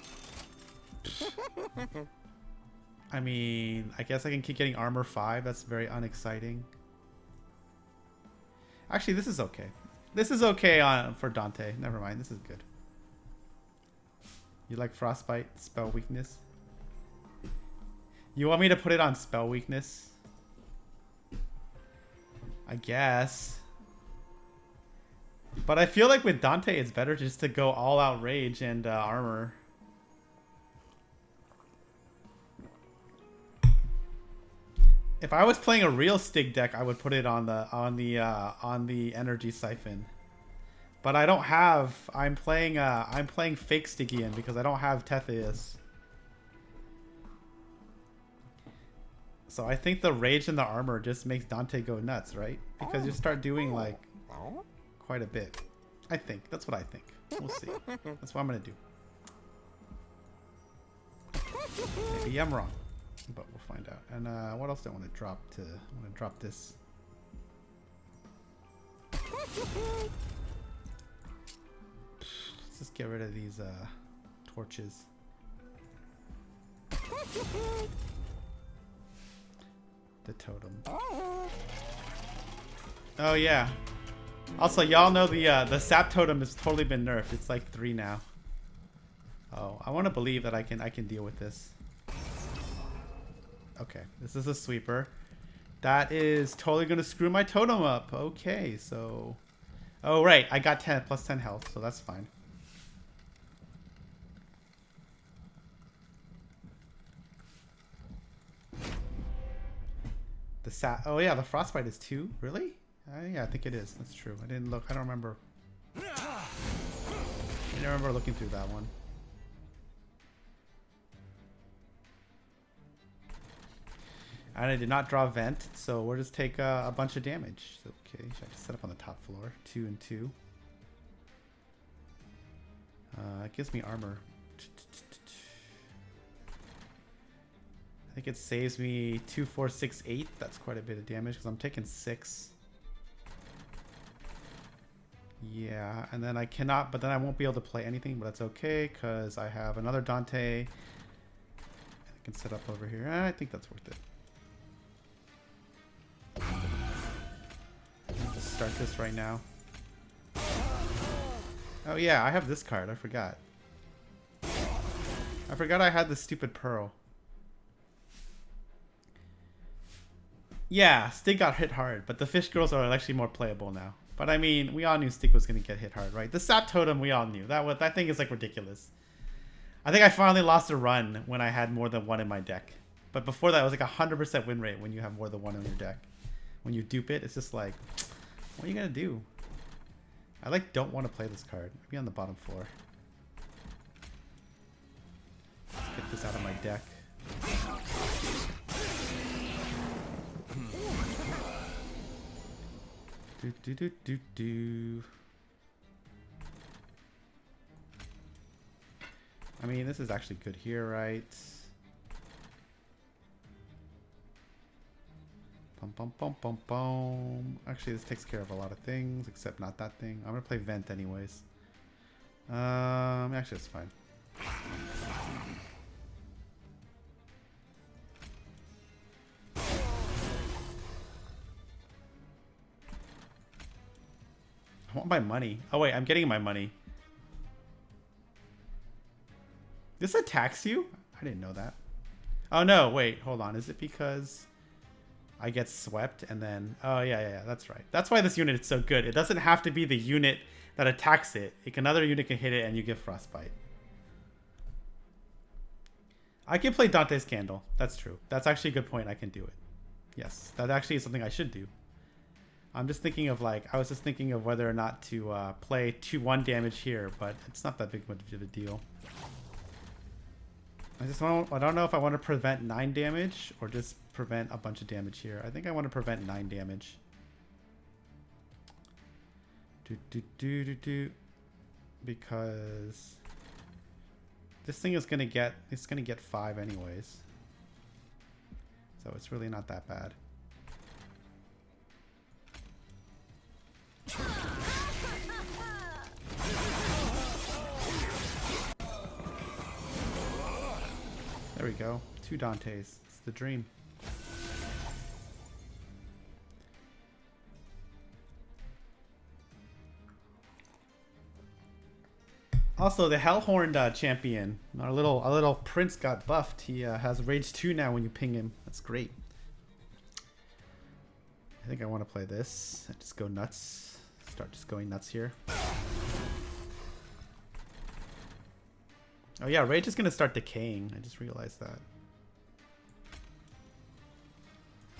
I mean, I guess I can keep getting armor 5. That's very unexciting. Actually, this is okay. This is okay for Dante. Never mind. This is good. You like Frostbite? Spell weakness? You want me to put it on spell weakness? I guess. But I feel like with Dante, it's better just to go all out rage and armor. If I was playing a real Stig deck, I would put it on the energy siphon. But I don't have. I'm playing fake Stygian because I don't have Tetheus. So I think the rage and the armor just makes Dante go nuts, right? Because you start doing like quite a bit. I think that's what I think. We'll see. That's what I'm gonna do. Maybe I'm wrong. But we'll find out. And what else do I want to drop to? I want to drop this. Let's just get rid of these torches. The totem. Oh yeah. Also, y'all know the sap totem has totally been nerfed. It's like 3 now. Oh, I want to believe that I can deal with this. Okay, this is a sweeper. That is totally going to screw my totem up. Okay, so... Oh, right. I got 10 plus 10 health, so that's fine. Oh, yeah, the Frostbite is 2. Really? Yeah, I think it is. That's true. I didn't look. I don't remember. I didn't remember looking through that one. And I did not draw Vent, so we'll just take a bunch of damage. Okay, so I have to set up on the top floor. 2 and 2. It gives me armor. I think it saves me 2, 4, 6, 8. That's quite a bit of damage because I'm taking 6. Yeah, and then I cannot, but then I won't be able to play anything, but that's okay because I have another Dante. I can set up over here. I think that's worth it. Let's start this right now. Oh yeah, I have this card. I forgot. I forgot I had this stupid pearl. Yeah, Stig got hit hard, but the fish girls are actually more playable now. But I mean, we all knew Stig was going to get hit hard, right? The sap totem, we all knew. That thing is like ridiculous. I think I finally lost a run when I had more than one in my deck. But before that, it was like 100% win rate when you have more than one on your deck. When you dupe it, it's just like, what are you gonna do? I like don't want to play this card. Maybe on the bottom 4. Get this out of my deck. Do. I mean, this is actually good here, right? Bum, bum, bum, bum, bum. Actually, this takes care of a lot of things, except not that thing. I'm gonna play Vent anyways. Actually, it's fine. I want my money. Oh wait, I'm getting my money. This attacks you? I didn't know that. Oh no, wait, hold on. Is it because I get swept and then... Oh yeah, that's right. That's why this unit is so good. It doesn't have to be the unit that attacks it. Another unit can hit it and you get Frostbite. I can play Dante's Candle. That's true. That's actually a good point. I can do it. Yes, that actually is something I should do. I'm just thinking of like... I was just thinking of whether or not to play 2-1 damage here, but it's not that big of a deal. I don't know if I want to prevent 9 damage or just prevent a bunch of damage here. I think I want to prevent 9 damage. Because this thing is gonna get 5 anyways. So it's really not that bad. There we go. 2 Dantes. It's the dream. Also, the Hellhorned champion, our little prince got buffed. He has Rage 2 now when you ping him. That's great. I think I want to play this. I just go nuts. Start just going nuts here. Oh yeah, Rage is going to start decaying. I just realized that.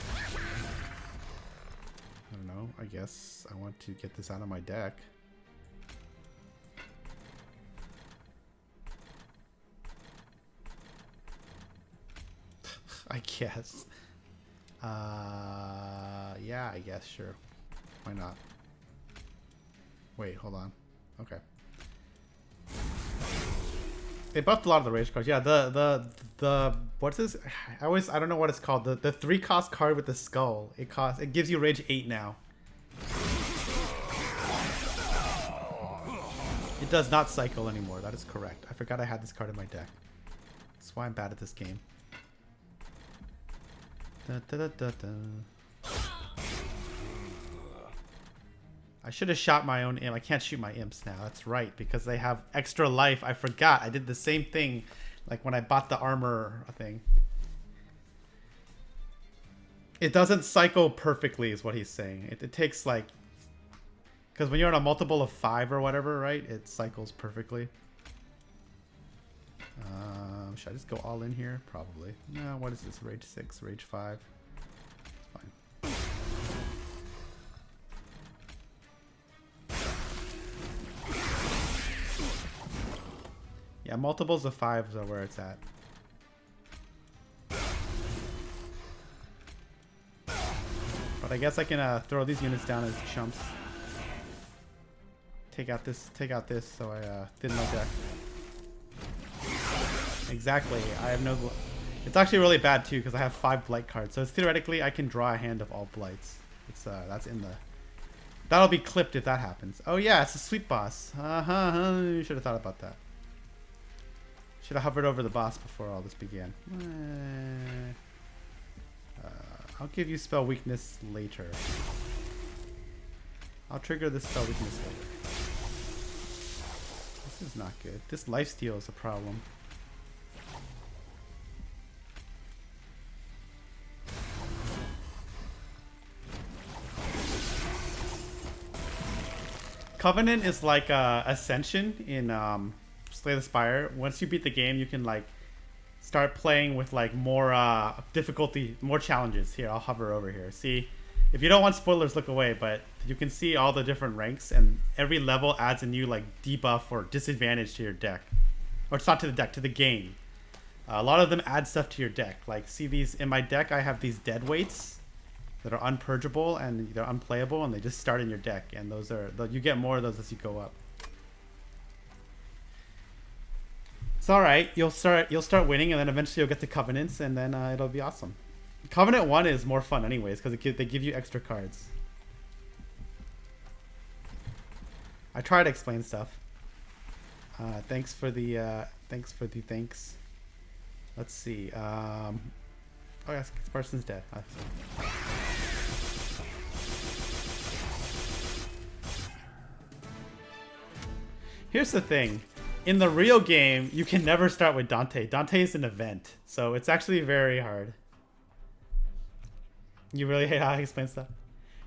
I don't know. I guess I want to get this out of my deck. I guess. Yeah, I guess, sure. Why not? Wait, hold on. Okay. They buffed a lot of the rage cards. Yeah, the what's this? I don't know what it's called. The 3-cost card with the skull. It gives you rage 8 now. It does not cycle anymore. That is correct. I forgot I had this card in my deck. That's why I'm bad at this game. I should have shot my own imp. I can't shoot my imps now. That's right, because they have extra life. I forgot. I did the same thing like when I bought the armor thing. It doesn't cycle perfectly is what he's saying. It takes like... Because when you're on a multiple of 5 or whatever, right? It cycles perfectly. Should I just go all in here? Probably. No, what is this? Rage 6, Rage 5. Fine. Yeah, multiples of 5s are where it's at. But I guess I can throw these units down as chumps. Take out this, so I thin my deck. Exactly. I have no... It's actually really bad too because I have 5 blight cards. So it's theoretically I can draw a hand of all blights. It's that's in the... That'll be clipped if that happens. Oh yeah, it's a sweep boss. You should have thought about that. Should have hovered over the boss before all this began. I'll give you spell weakness later. I'll trigger the spell weakness later. This is not good. This lifesteal is a problem. Covenant is like Ascension in Slay the Spire. Once you beat the game, you can like start playing with like more difficulty, more challenges. Here, I'll hover over here. See, if you don't want spoilers, look away. But you can see all the different ranks, and every level adds a new like debuff or disadvantage to your deck, or it's not to the deck, to the game. A lot of them add stuff to your deck. Like, see these in my deck, I have these dead weights that are unpurgeable and they're unplayable, and they just start in your deck. And those are you get more of those as you go up. It's all right. You'll start winning, and then eventually you'll get to Covenants, and then it'll be awesome. Covenant 1 is more fun anyways because they give you extra cards. I try to explain stuff. Thanks for the thanks. Let's see. Oh yes, this person's dead. Here's the thing. In the real game, you can never start with Dante. Dante is an event, so it's actually very hard. You really hate how I explain stuff?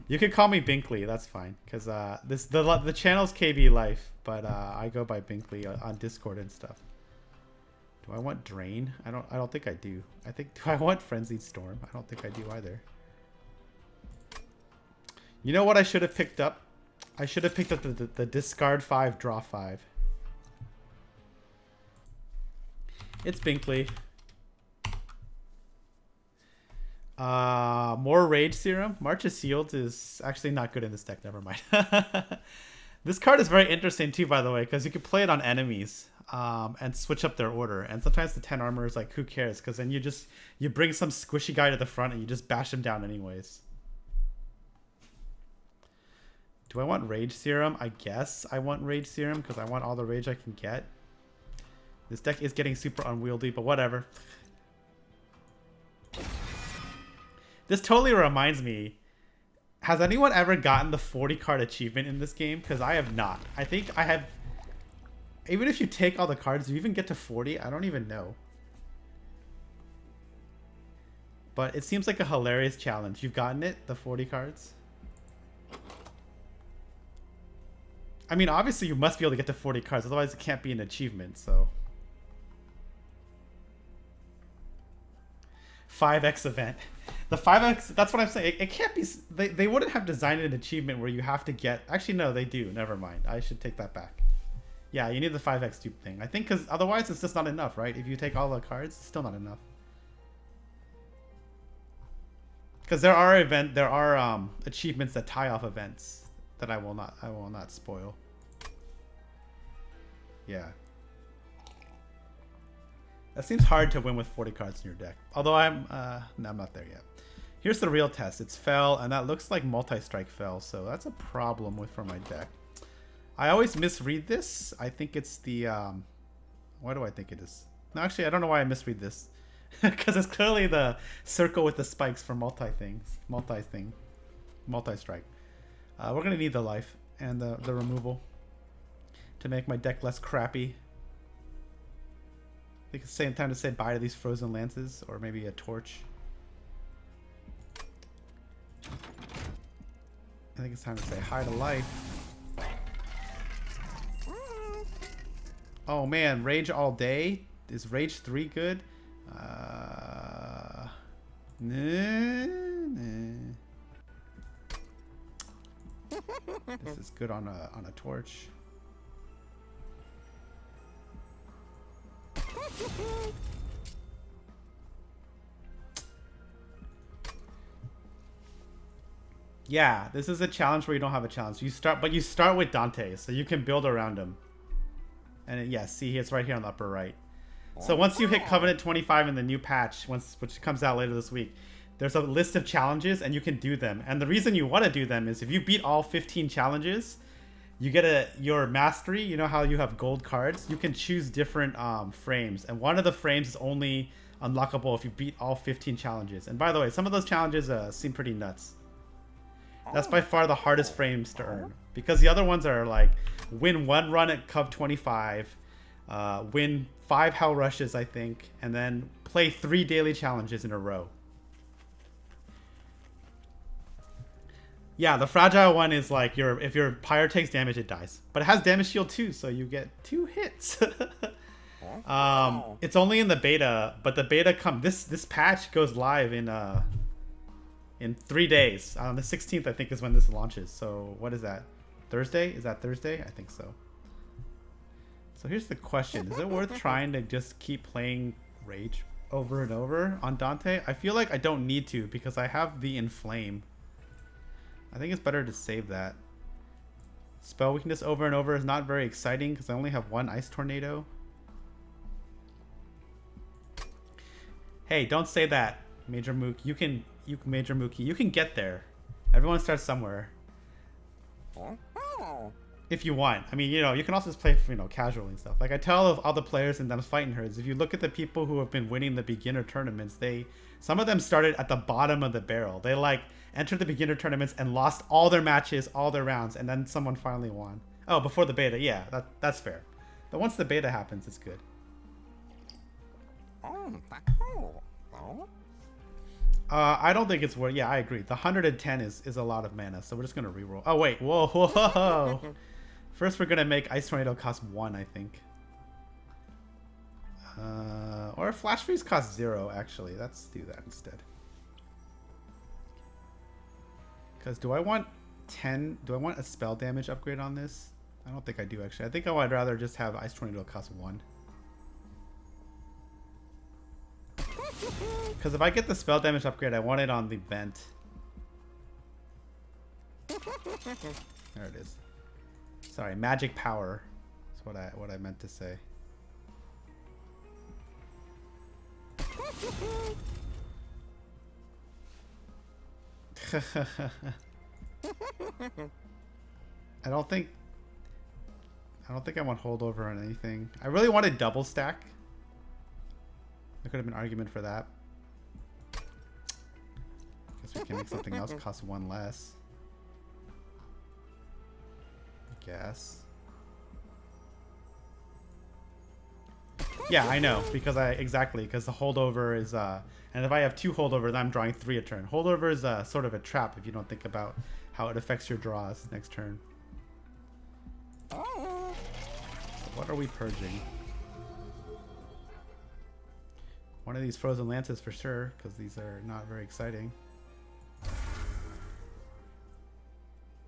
You can call me Binkley, that's fine. Because the channel's KB Life, but I go by Binkley on Discord and stuff. Do I want Drain? I don't think I do. Do I want Frenzied Storm? I don't think I do either. You know what I should have picked up? I should have picked up the Discard 5, Draw 5. It's Binkley. More Rage Serum. March of Sealed is actually not good in this deck. Never mind. This card is very interesting too, by the way, because you can play it on enemies and switch up their order. And sometimes the 10 armor is like, who cares? Because then you bring some squishy guy to the front and you just bash him down anyways. Do I want Rage Serum? I guess I want Rage Serum because I want all the rage I can get. This deck is getting super unwieldy, but whatever. This totally reminds me. Has anyone ever gotten the 40 card achievement in this game? Because I have not. I think I have. Even if you take all the cards, do you even get to 40? I don't even know. But it seems like a hilarious challenge. You've gotten it? The 40 cards? I mean, obviously you must be able to get to 40 cards. Otherwise it can't be an achievement, so. 5x event. The 5x, that's what I'm saying. It can't be, they wouldn't have designed an achievement where you have to get, actually no, they do. Never mind. I should take that back. Yeah, you need the 5x dupe thing. I think because otherwise it's just not enough, right? If you take all the cards, it's still not enough. Because there are achievements that tie off events that I will not spoil. Yeah. That seems hard to win with 40 cards in your deck. Although no, I'm not there yet. Here's the real test. It's Fell, and that looks like multi-strike Fell, so that's a problem for my deck. I always misread this. I think it's the why do I think it is? No, actually, I don't know why I misread this. Because it's clearly the circle with the spikes for multi-strike. We're gonna need the life and the removal to make my deck less crappy. I think it's the same time to say bye to these frozen lances, or maybe a torch. I think it's time to say hi to life. Oh man, Rage all day? Is Rage 3 good? Nah. This is good on a torch. Yeah, this is a challenge where you don't have a challenge. You start with Dante, so you can build around him. And yeah, see, it's right here on the upper right. So once you hit Covenant 25 in the new patch, which comes out later this week, there's a list of challenges and you can do them. And the reason you want to do them is if you beat all 15 challenges, you get your mastery. You know how you have gold cards? You can choose different frames. And one of the frames is only unlockable if you beat all 15 challenges. And by the way, some of those challenges seem pretty nuts. That's by far the hardest frames to earn. Because the other ones are like, win 1 run at Cov25, win 5 Hell Rushes, I think, and then play 3 daily challenges in a row. Yeah, the fragile one is like if your pyre takes damage, it dies. But it has damage shield too, so you get 2 hits. It's only in the beta, but the beta this patch goes live in 3 days. On the 16th, I think, is when this launches. So what is that? Thursday? Is that Thursday? I think so. So here's the question: is it worth trying to just keep playing Rage over and over on Dante? I feel like I don't need to because I have the Inflame. I think it's better to save that. Spell weakness over and over is not very exciting because I only have one Ice Tornado. Hey, don't say that, Major Mook. Major Mookie, you can get there. Everyone starts somewhere. If you want. I mean, you know, you can also just play, you know, casually and stuff. Like I tell of all the players in them's fighting herds, if you look at the people who have been winning the beginner tournaments, some of them started at the bottom of the barrel. They like entered the beginner tournaments and lost all their matches, all their rounds, and then someone finally won. Oh, before the beta, yeah, that's fair. But once the beta happens, it's good. I don't think it's worth. Yeah, I agree. The 110 is a lot of mana, so we're just gonna reroll. Oh wait, whoa. First, we're gonna make Ice Tornado cost 1, I think. Or Flash Freeze costs 0. Actually, let's do that instead. Because do I want 10? Do I want a spell damage upgrade on this? I don't think I do actually. I think I would rather just have Ice Tornado cost 1. Because if I get the spell damage upgrade, I want it on the vent. There it is. Sorry, magic power. That's what I meant to say. I don't think I want holdover on anything. I really wanted double stack. There could have been an argument for that. Guess we can make something else cost 1 less. I guess. Yeah, I know, because because the holdover is and if I have 2 holdover, then I'm drawing 3 a turn. Holdover is sort of a trap if you don't think about how it affects your draws next turn. So what are we purging? One of these Frozen Lances for sure, because these are not very exciting.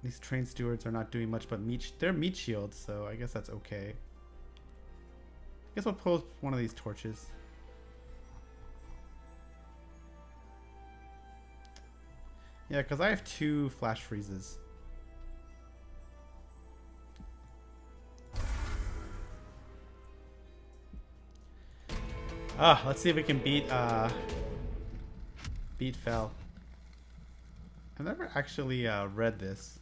These Train Stewards are not doing much but they're meat shields, so I guess that's okay. I guess I'll pull one of these torches. Yeah, because I have 2 Flash Freezes. Let's see if we can beat Fel. I've never actually read this.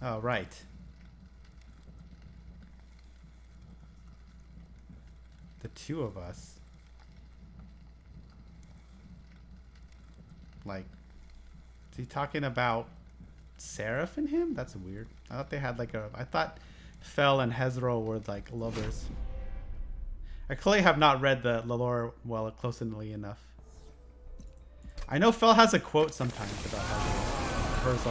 Oh, right. The 2 of us. Like, is he talking about Seraph and him? That's weird. I thought they had like I thought Fel and Hezro were like lovers. I clearly have not read the lore well closely enough. I know Fel has a quote sometimes about Herzl.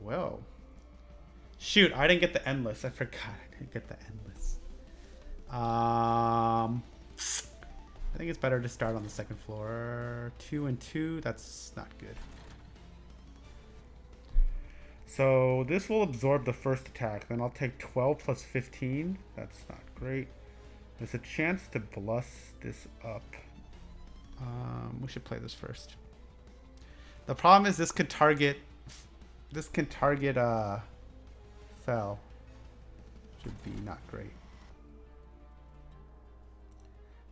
Whoa. Shoot, I didn't get the endless. I forgot I didn't get the endless. I think it's better to start on the 2nd floor. 2 and 2, that's not good. So this will absorb the first attack. Then I'll take 12 plus 15. That's not great. There's a chance to bluff this up. We should play this first. The problem is this can target Fel. Should be not great.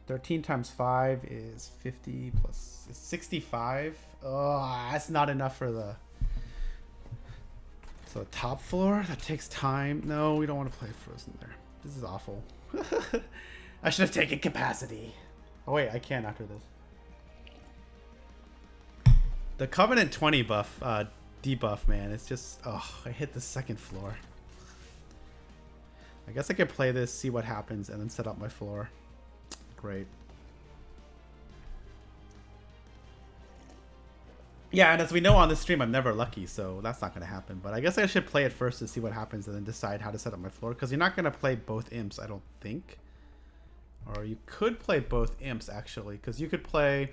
13 times 5 is 50 plus 65. Oh, that's not enough for the... So top floor, that takes time. No, we don't want to play Frozen there. This is awful. I should have taken capacity. Oh wait, I can after this. The Covenant 20 buff, debuff, man, it's just, oh, I hit the 2nd floor. I guess I could play this, see what happens, and then set up my floor. Great. Yeah, and as we know on this stream, I'm never lucky, so that's not going to happen. But I guess I should play it first to see what happens and then decide how to set up my floor. Because you're not going to play both imps, I don't think. Or you could play both imps, actually. Because you could play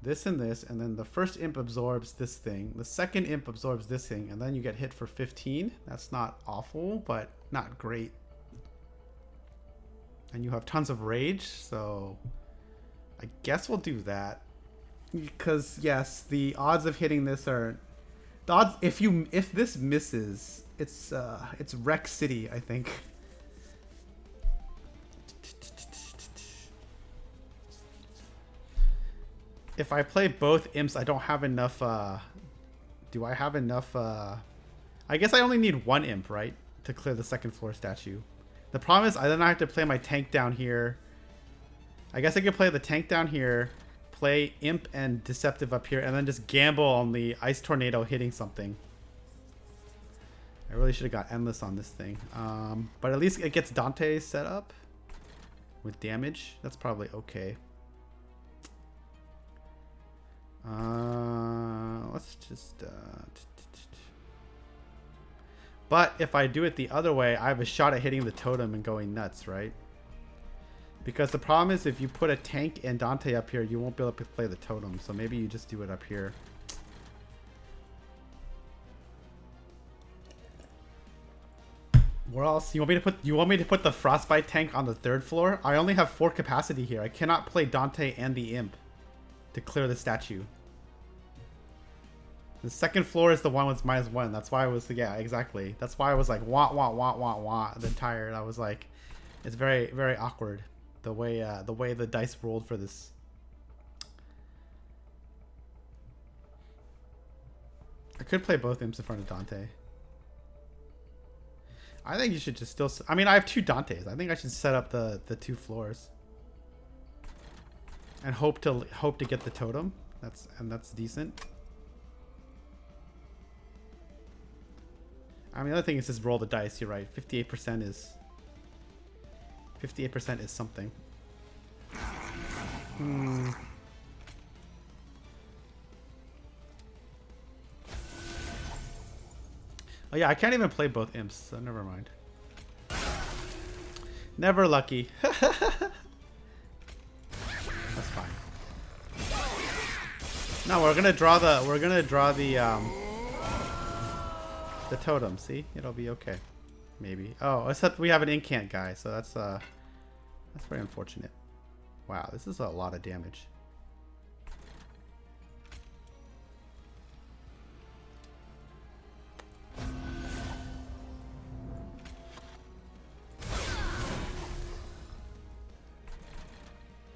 this and this, and then the first imp absorbs this thing. The second imp absorbs this thing, and then you get hit for 15. That's not awful, but not great. And you have tons of rage, so I guess we'll do that. Because yes, the odds of hitting this are the odds. If this misses, it's Wreck City, I think. If I play both imps, I don't have enough. Do I have enough? I guess I only need one imp, right, to clear the second floor statue. The problem is I then have to play my tank down here. I guess I could play the tank down here. Play imp and deceptive up here, and then just gamble on the ice tornado hitting something. I really should have got endless on this thing, but at least it gets Dante set up with damage. That's probably okay. Let's just but if I do it the other way, I have a shot at hitting the totem and going nuts, right? Because the problem is if you put a tank and Dante up here, you won't be able to play the totem. So maybe you just do it up here. Where else? You want me to put the frostbite tank on the third floor? I only have 4 capacity here. I cannot play Dante and the imp to clear the statue. The second floor is the one with -1. That's why I was, yeah, exactly. That's why I was like wah wah wah wah wah the entire. I was like, it's very, very awkward. The way the dice rolled for this. I could play both imps in front of Dante. I think you should just still. I mean, I have 2 Dantes. I think I should set up the 2 floors and hope to get the totem. That's decent. I mean, the other thing is just roll the dice. You're right. 58% is. 58% is something. Oh yeah, I can't even play both imps, so never mind. Never lucky. That's fine. No, we're gonna draw the totem. See, it'll be okay. Maybe. Oh, except we have an incant guy, so that's very unfortunate. Wow, this is a lot of damage.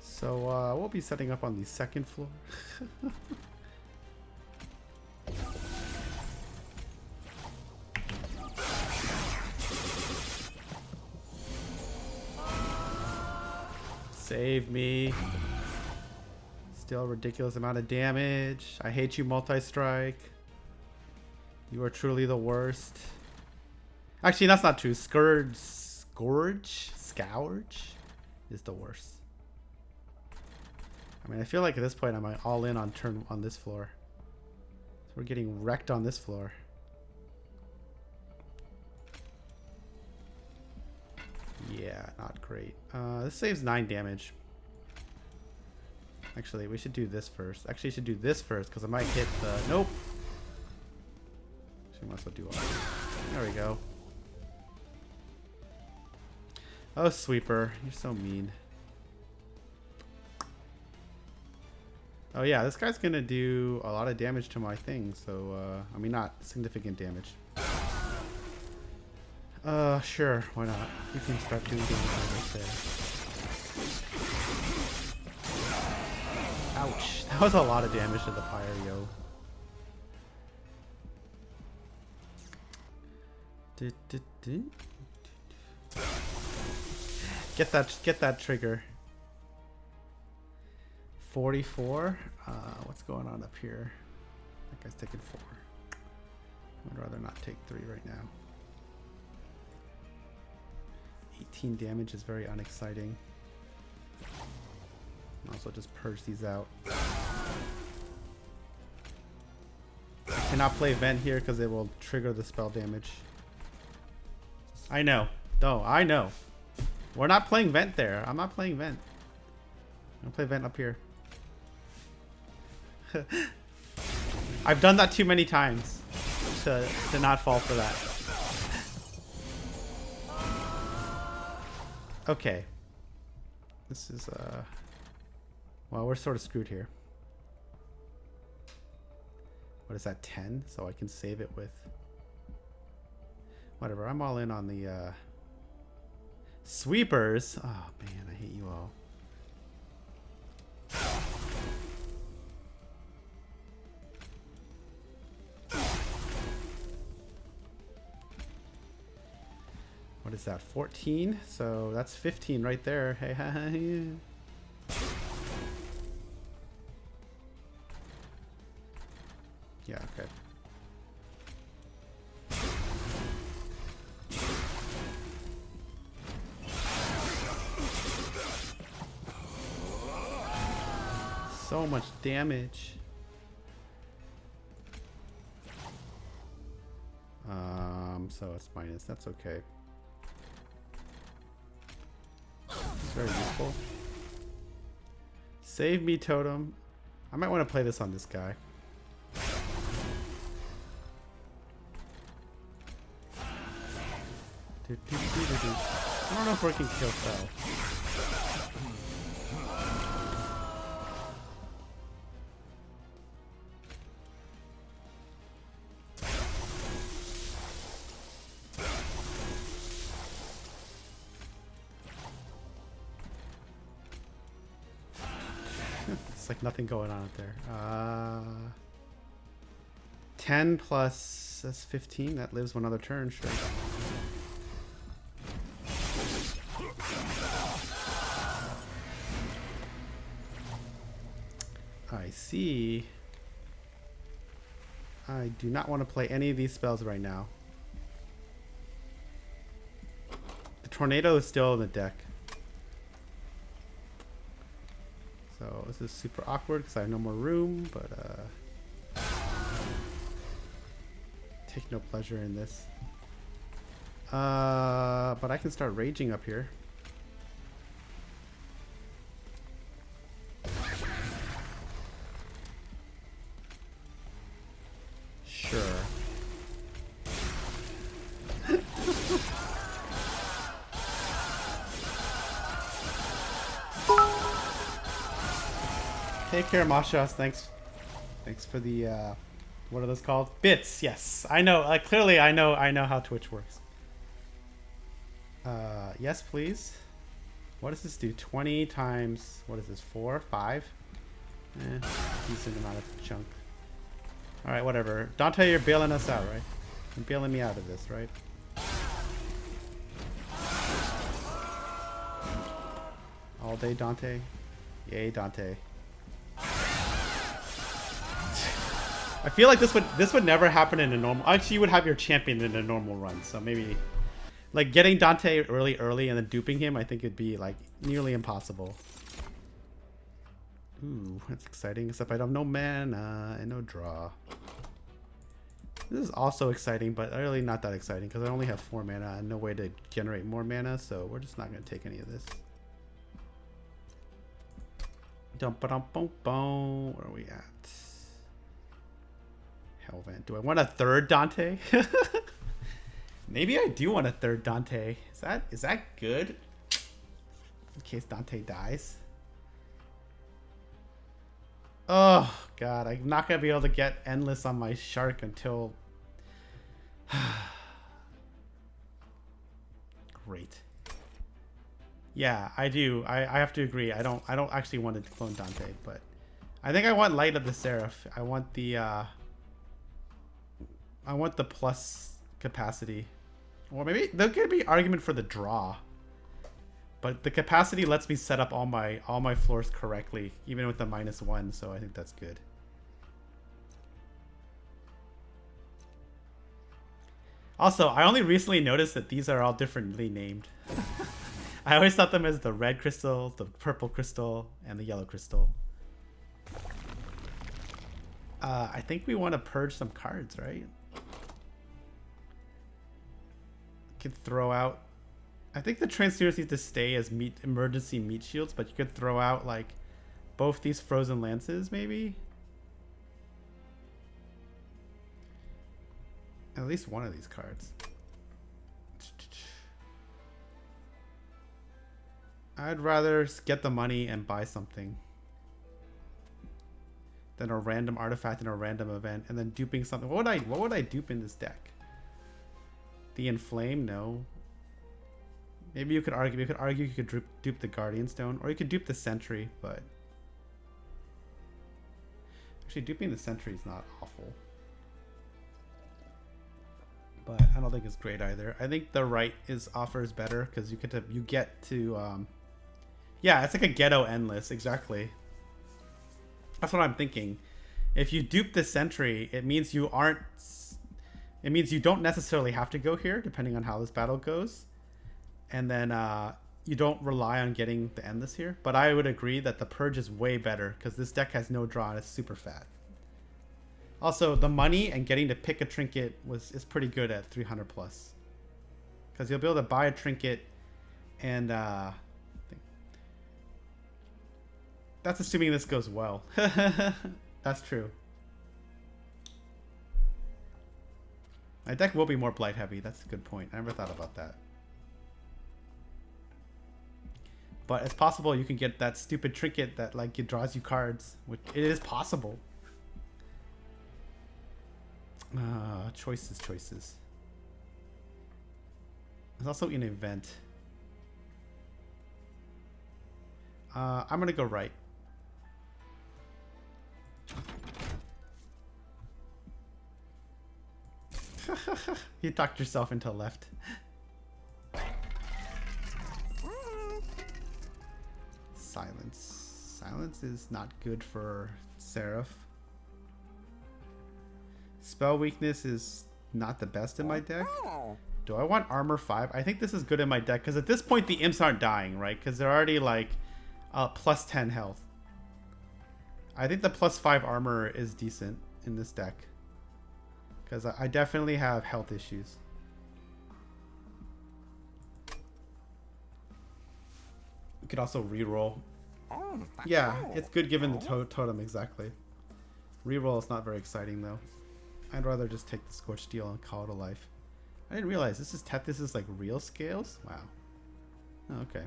So we'll be setting up on the second floor. Save me. Still a ridiculous amount of damage. I hate you, multi-strike. You are truly the worst. Actually, that's not true. Scourge is the worst. I mean, I feel like at this point I'm all in on this floor. So we're getting wrecked on this floor. Yeah, not great. This saves 9 damage. Actually, we should do this first. Actually, we should do this first because I might hit the... Nope. Actually, might as well do all this. There we go. Oh, Sweeper. You're so mean. Oh, yeah. This guy's going to do a lot of damage to my thing. So, I mean, not significant damage. Sure, why not? You can start doing damage right there. Ouch. That was a lot of damage to the pyre, yo. Get that trigger. 44. What's going on up here? That guy's taking 4. I'd rather not take 3 right now. 18 damage is very unexciting. Also just purge these out. Cannot play vent here because it will trigger the spell damage. I know. No, I know. We're not playing vent there. I'm not playing vent. I'm gonna play vent up here. I've done that too many times to not fall for that. Okay. This is well, we're sort of screwed here. What is that, 10? So I can save it with whatever. I'm all in on the sweepers. Oh man, I hate you all. What is that, 14? So that's 15 right there. Hey, yeah, okay. So much damage. So it's minus. That's okay. It's very useful. Save me, totem. I might want to play this on this guy. I don't know if we can kill spell. It's like nothing going on up there. 10 plus, that's 15. That lives one other turn, sure. I see. I do not want to play any of these spells right now. The tornado is still in the deck. So this is super awkward because I have no more room, but take no pleasure in this. But I can start raging up here. Sure. Take care, Mashas. Thanks for the what are those called? Bits. Yes, I know. Clearly, I know how Twitch works. Yes, please. What does this do? 20 times. What is this? 4, 5? Decent amount of chunk. All right, whatever. Dante, you're bailing us out, right? You're bailing me out of this, right? All day, Dante. Yay, Dante. I feel like this would never happen in a normal. Actually, you would have your champion in a normal run, so maybe like getting Dante early and then duping him. I think it'd be like nearly impossible. Ooh, that's exciting. Except I have no mana and no draw. This is also exciting, but really not that exciting because I only have 4 mana and no way to generate more mana. So we're just not going to take any of this. Dum-ba-dum-bum-bum. Where are we at? Hellvent. Do I want a third Dante? Maybe I do want a third Dante. Is that good? In case Dante dies. Oh god, I'm not gonna be able to get endless on my shark until great. Yeah, I do. I have to agree. I don't actually want to clone Dante, but I think I want Light of the Seraph. I want the plus capacity. Or maybe there could be argument for the draw. But the capacity lets me set up all my floors correctly, even with the -1, so I think that's good. Also, I only recently noticed that these are all differently named. I always thought them as the red crystal, the purple crystal, and the yellow crystal. I think we want to purge some cards, right? Could throw out. I think the Transfers need to stay as emergency meat shields, but you could throw out like both these frozen lances, maybe. At least one of these cards. I'd rather get the money and buy something than a random artifact in a random event and then duping something. What would I dupe in this deck? The Inflame? No. Maybe you could argue. You could dupe the Guardian Stone, or you could dupe the Sentry. But actually, duping the Sentry is not awful. But I don't think it's great either. I think the right offers better because you get to yeah, it's like a ghetto endless, exactly. That's what I'm thinking. If you dupe the Sentry, it means you don't necessarily have to go here, depending on how this battle goes. And then you don't rely on getting the endless here. But I would agree that the Purge is way better because this deck has no draw and it's super fat. Also, the money and getting to pick a trinket is pretty good at 300 plus. Because you'll be able to buy a trinket and that's assuming this goes well. That's true. My deck will be more blight heavy. That's a good point. I never thought about that. But it's possible you can get that stupid trinket that like it draws you cards, which it is possible. Choices. There's also an event. I'm gonna go right. You talked yourself into left. Silence is not good for Seraph. Spell weakness is not the best in my deck. Do I want armor 5? I think this is good in my deck because at this point the imps aren't dying, right? Because they're already like plus 10 health. I think the plus 5 armor is decent in this deck because I definitely have health issues. You could also reroll. Yeah, it's good given the totem, exactly. Reroll is not very exciting though. I'd rather just take the Scorched Steel and call it a life. I didn't realize this is like real scales? Wow. Oh, okay.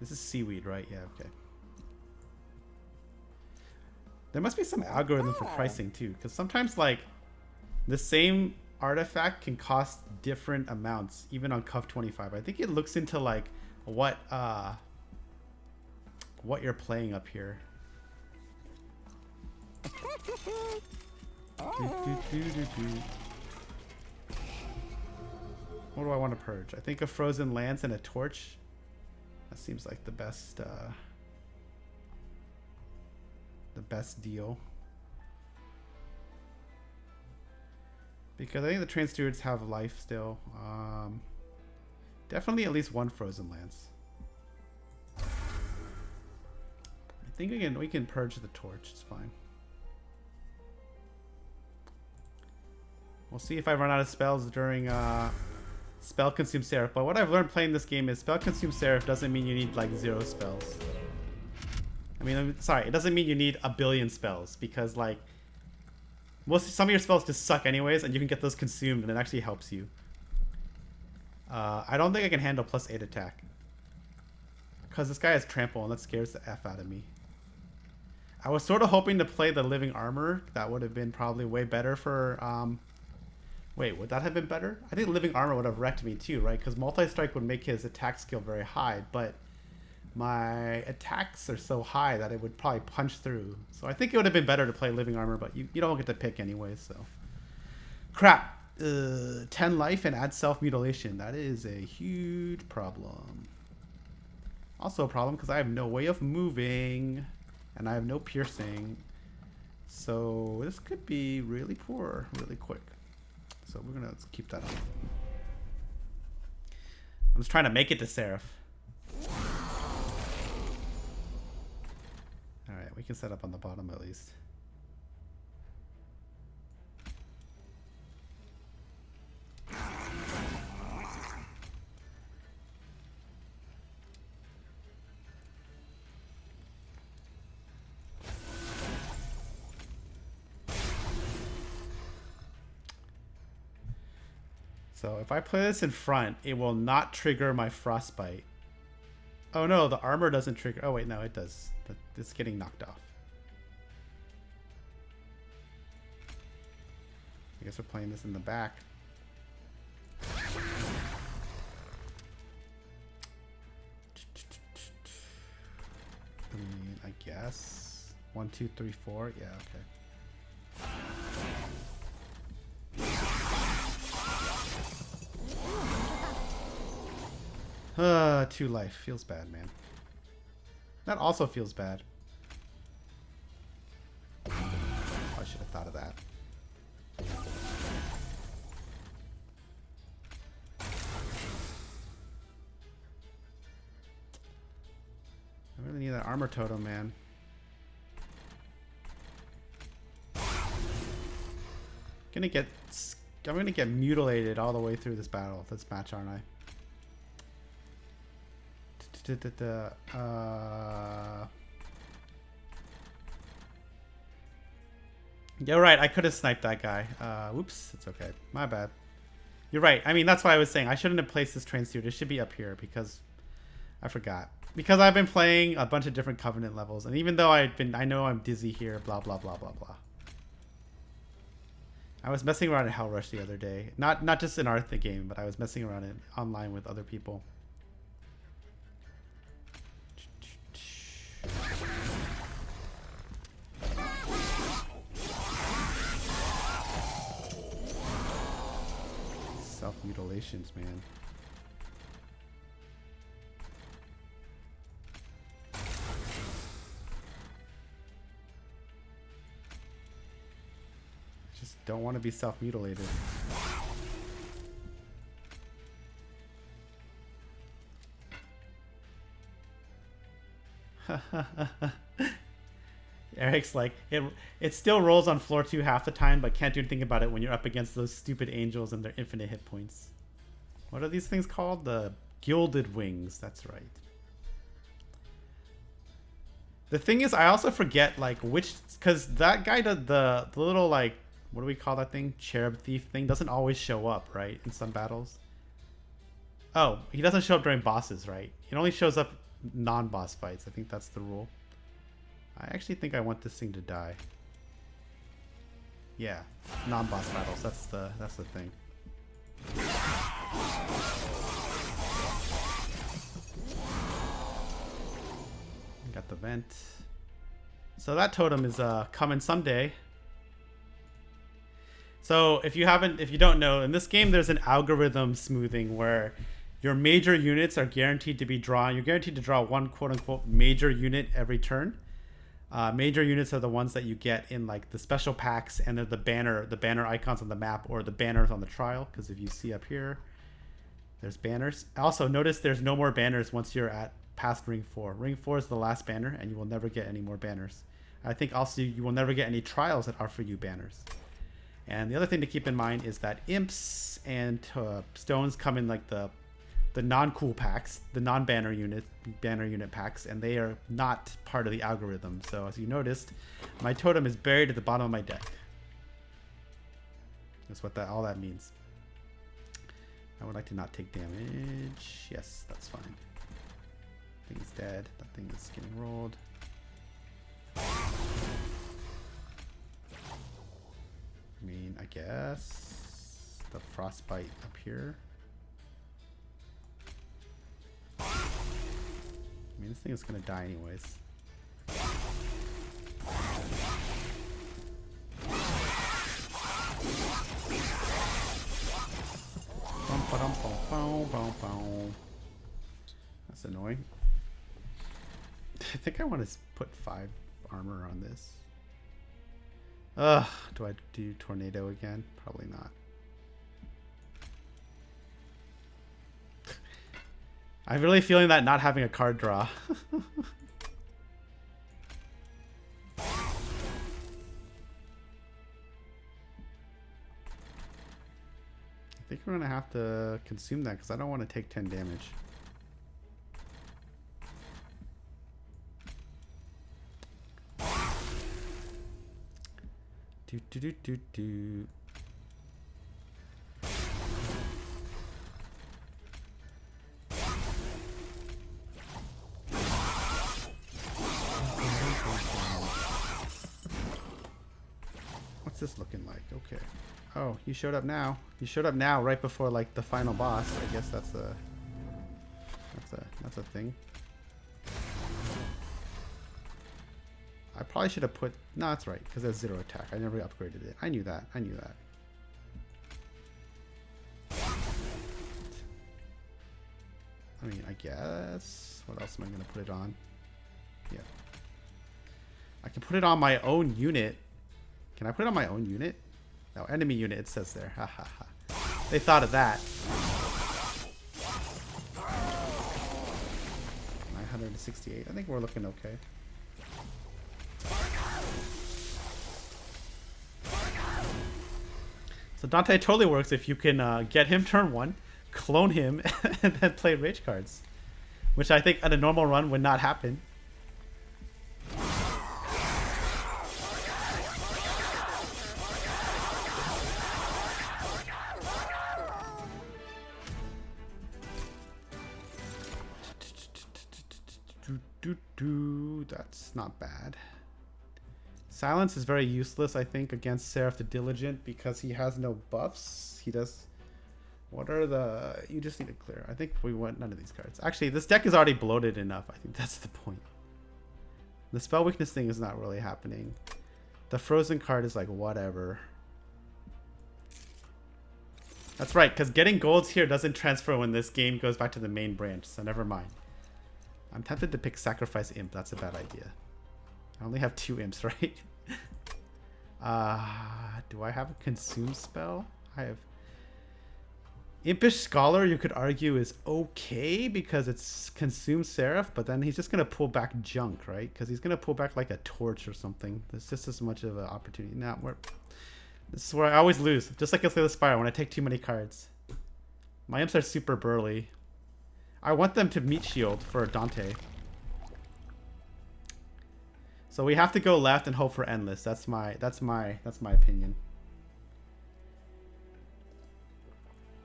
This is seaweed, right? Yeah, okay. There must be some algorithm for pricing too, because sometimes like the same artifact can cost different amounts even on Cov25. I think it looks into like what you're playing up here. What do I want to purge? I think a frozen lance and a torch. That seems like the best deal. Because I think the Trans Stewards have life still. Definitely at least one frozen lance. I think we can purge the torch. It's fine. We'll see if I run out of spells during Spell Consume Seraph. But what I've learned playing this game is Spell Consume Seraph doesn't mean you need like 0 spells. I mean, sorry, it doesn't mean you need a billion spells because like some of your spells just suck anyways, and you can get those consumed, and it actually helps you. I don't think I can handle plus 8 attack because this guy has trample, and that scares the F out of me. I was sort of hoping to play the living armor. That would have been probably way better for. Wait, would that have been better? I think living armor would have wrecked me too, right? Because multi-strike would make his attack skill very high, but my attacks are so high that it would probably punch through. So I think it would have been better to play living armor, but you don't get to pick anyway, so. Crap. 10 life and add self-mutilation. That is a huge problem. Also a problem because I have no way of moving, and I have no piercing. So this could be really poor really quick. So we're gonna keep that on. I'm just trying to make it to Seraph. we can set up on the bottom at least. So if I play this in front, it will not trigger my frostbite. Oh no, the armor doesn't trigger. Oh wait, no, it does. It's getting knocked off. I guess we're playing this in the back. I guess 1, 2, 3, 4. Yeah, okay. 2 life feels bad, man. That also feels bad. I should have thought of that. I really need that armor totem, man. I'm gonna get mutilated all the way through this battle, this match, aren't I? Yeah, right. I could have sniped that guy. Whoops, it's okay. My bad. You're right. I mean, that's why I was saying I shouldn't have placed this train suit. It should be up here because I forgot. Because I've been playing a bunch of different Covenant levels, and even though I know I'm dizzy here, blah blah blah blah blah. I was messing around in Hell Rush the other day. Not just in the game, but I was messing around online with other people. Self-mutilations, man. Just don't want to be self-mutilated. Eric's like, it still rolls on floor 2 half the time, but can't do anything about it when you're up against those stupid angels and their infinite hit points. What are these things called? The Gilded Wings. That's right. The thing is, I also forget, like, which... Because that guy, the little, like... What do we call that thing? Cherub Thief thing doesn't always show up, right? In some battles. Oh, he doesn't show up during bosses, right? It only shows up non-boss fights. I think that's the rule. I actually think I want this thing to die. Yeah, non-boss battles. That's the thing. Got the vent. So that totem is coming someday. So if you don't know, in this game there's an algorithm smoothing where your major units are guaranteed to be drawn. You're guaranteed to draw one quote-unquote major unit every turn. Major units are the ones that you get in like the special packs, and they're the banner icons on the map or the banners on the trial. Because if you see up here, there's banners. Also, notice there's no more banners once you're at past Ring 4. Ring 4 is the last banner, and you will never get any more banners. I think also you will never get any trials that offer you banners. And the other thing to keep in mind is that imps and stones come in like the non-cool packs, the non-banner unit packs, and they are not part of the algorithm. So as you noticed, my totem is buried at the bottom of my deck. That's what all that means. I would like to not take damage. Yes, that's fine. That thing is dead. That thing is getting rolled. I mean, I guess the frostbite up here. I mean, this thing is gonna die anyways. That's annoying. I think I want to put 5 armor on this. Do I do tornado again? Probably not. I'm really feeling that not having a card draw. think we're gonna have to consume that because I don't want to take 10 damage. Do do do do do. What's this looking like? Okay. Oh, you showed up now. You showed up now, right before like the final boss. I guess that's a thing. I probably should have put. No, that's right, because that's 0 attack. I never upgraded it. I knew that. I knew that. I mean, I guess. What else am I gonna put it on? Yeah. I can put it on my own unit. Can I put it on my own unit? No, enemy unit, it says there. Ha ha ha. They thought of that. 968. I think we're looking okay. So Dante totally works if you can get him turn 1, clone him, and then play rage cards. Which I think at a normal run would not happen. That's not bad. Silence is very useless, I think, against Seraph the Diligent because he has no buffs. He does. What are the? You just need to clear. I think we want none of these cards. Actually, this deck is already bloated enough. I think that's the point. The spell weakness thing is not really happening. The frozen card is like whatever. That's right, because getting golds here doesn't transfer when this game goes back to the main branch, so never mind. I'm tempted to pick Sacrifice Imp. That's a bad idea. I only have 2 imps, right? Do I have a consume spell? I have... Impish Scholar, you could argue, is okay because it's consume Seraph, but then he's just going to pull back junk, right? Because he's going to pull back like a torch or something. There's just as much of an opportunity. Now, this is where I always lose. Just like the Spire when I take too many cards. My imps are super burly. I want them to meat shield for Dante. So we have to go left and hope for endless. That's my opinion.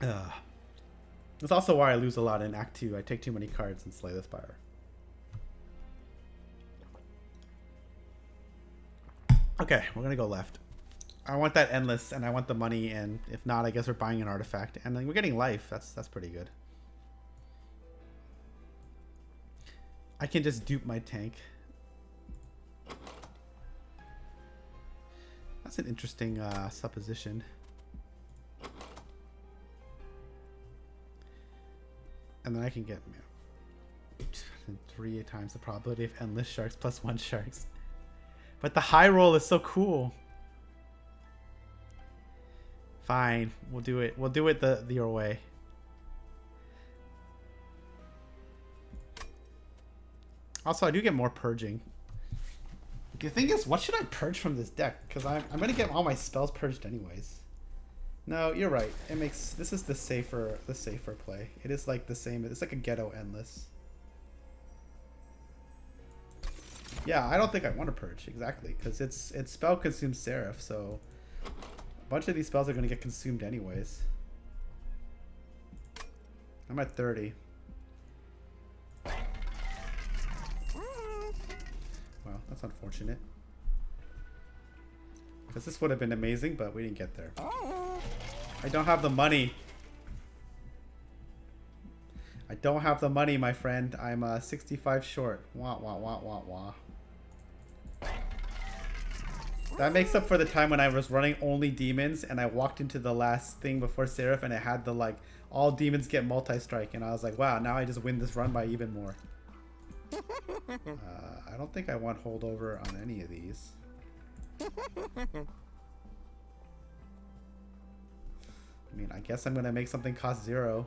That's also why I lose a lot in Act 2. I take too many cards and slay the Spire. Okay, we're gonna go left. I want that endless and I want the money, and if not, I guess we're buying an artifact. And then we're getting life. That's pretty good. I can just dupe my tank. That's an interesting supposition. And then I can get 3 times the probability of endless sharks plus 1 sharks. But the high roll is so cool. Fine, we'll do it. We'll do it your way. Also, I do get more purging. The thing is, what should I purge from this deck? Because I'm gonna get all my spells purged anyways. No, you're right. It makes this is the safer play. It is like the same. It's like a ghetto endless. Yeah, I don't think I want to purge exactly because it's spell consumes Seraph, so a bunch of these spells are gonna get consumed anyways. I'm at 30. Well, that's unfortunate. Because this would have been amazing, but we didn't get there. I don't have the money. I don't have the money, my friend. I'm 65 short. Wah, wah, wah, wah, wah. That makes up for the time when I was running only demons and I walked into the last thing before Seraph and it had the like, all demons get multi-strike. And I was like, wow, now I just win this run by even more. I don't think I want holdover on any of these. I mean, I guess I'm gonna make something cost 0.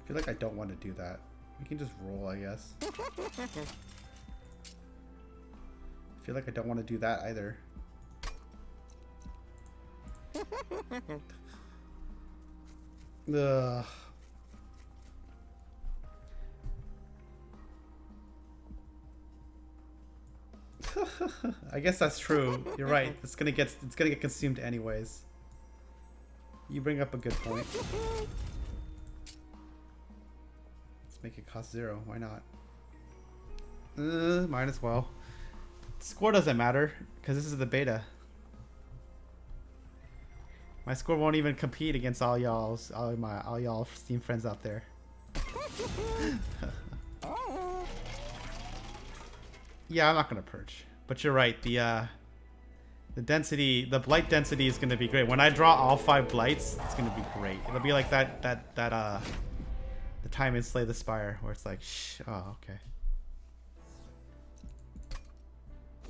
feel like I don't want to do that. We can just roll, I guess. I feel like I don't want to do that either. Ugh. I guess that's true. You're right. It's gonna get consumed anyways. You bring up a good point. Let's make it cost 0. Why not? Might as well. Score doesn't matter because this is the beta. My score won't even compete against all y'all Steam friends out there. Yeah, I'm not gonna purge. But you're right. The density, the blight density is gonna be great. When I draw all 5 blights, it's gonna be great. It'll be like the time in Slay the Spire where it's like, shh. Oh, okay.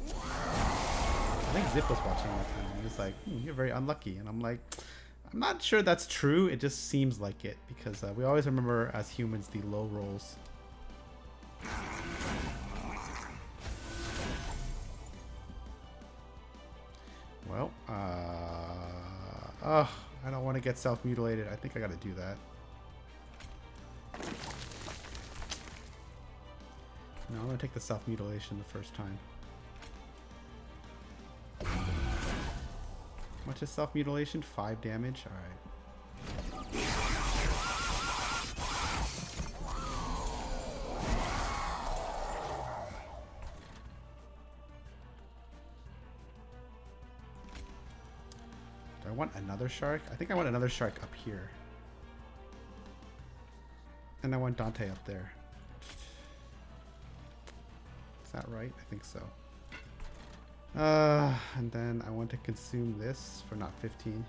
I think Zip was watching that time. He was like, "You're very unlucky," and I'm like, I'm not sure that's true. It just seems like it because we always remember as humans the low rolls. Well, oh, I don't want to get self-mutilated. I think I got to do that. No, I'm going to take the self-mutilation the first time. How much is self-mutilation? 5 damage? Alright. Do I want another shark? I think I want another shark up here. And I want Dante up there. Is that right? I think so. And then I want to consume this for not 15.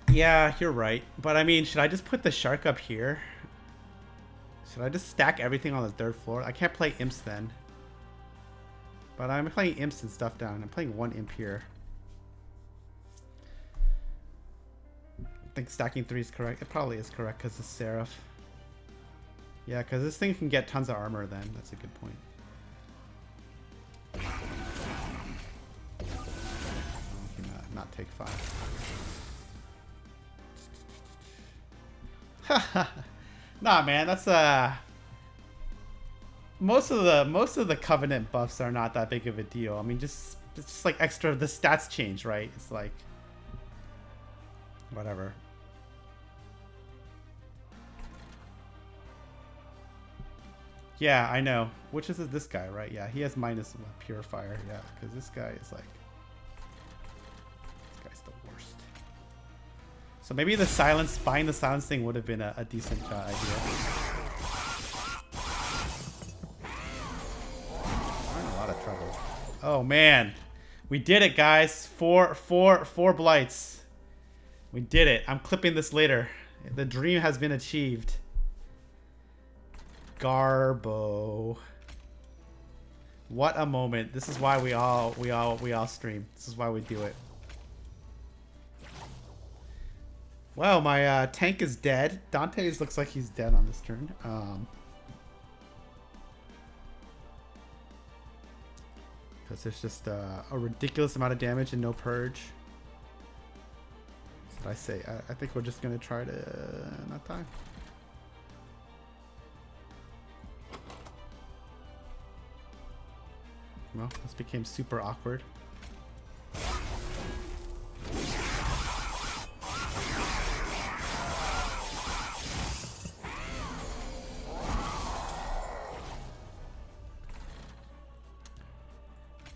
Yeah, you're right. But I mean, should I just put the shark up here? Should I just stack everything on the 3rd floor? I can't play imps then. But I'm playing imps and stuff down. I'm playing 1 imp here. I think stacking 3 is correct. It probably is correct because it's Seraph. Yeah, because this thing can get tons of armor then. That's a good point. Not take 5. Nah, man, that's most of the Covenant buffs are not that big of a deal. I mean, it's just like extra. The stats change, right? It's like whatever. Yeah, I know. Which is this guy, right? Yeah, he has minus purifier. Yeah, because this guy is like, this guy's the worst. So maybe the silence, buying the silence thing would have been a decent idea. I'm in a lot of trouble. Oh man, we did it, guys. Four blights. We did it. I'm clipping this later. The dream has been achieved. Garbo. What a moment. This is why we all stream. This is why we do it. Well, my tank is dead. Dante's looks like he's dead on this turn. Because there's just a ridiculous amount of damage and no purge. That's what I say. I think we're just gonna try to not die. Well, this became super awkward.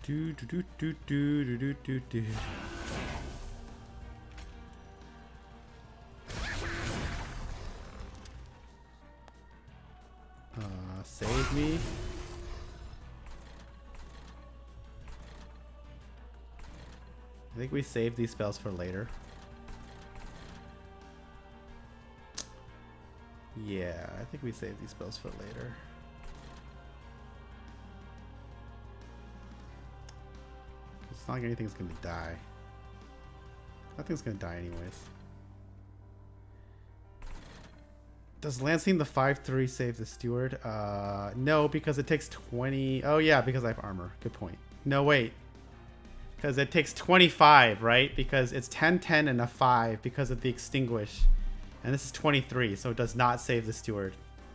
Do do do do do do do do. Save me. I think we save these spells for later. Yeah, I think we save these spells for later. It's not like anything's gonna die. Nothing's gonna die anyways. Does lancing the 5/3 save the steward? No, because it takes 20. Oh yeah, because I have armor. Good point. No, wait. Because it takes 25, right? Because it's 10, 10, and a 5 because of the extinguish. And this is 23, so it does not save the steward.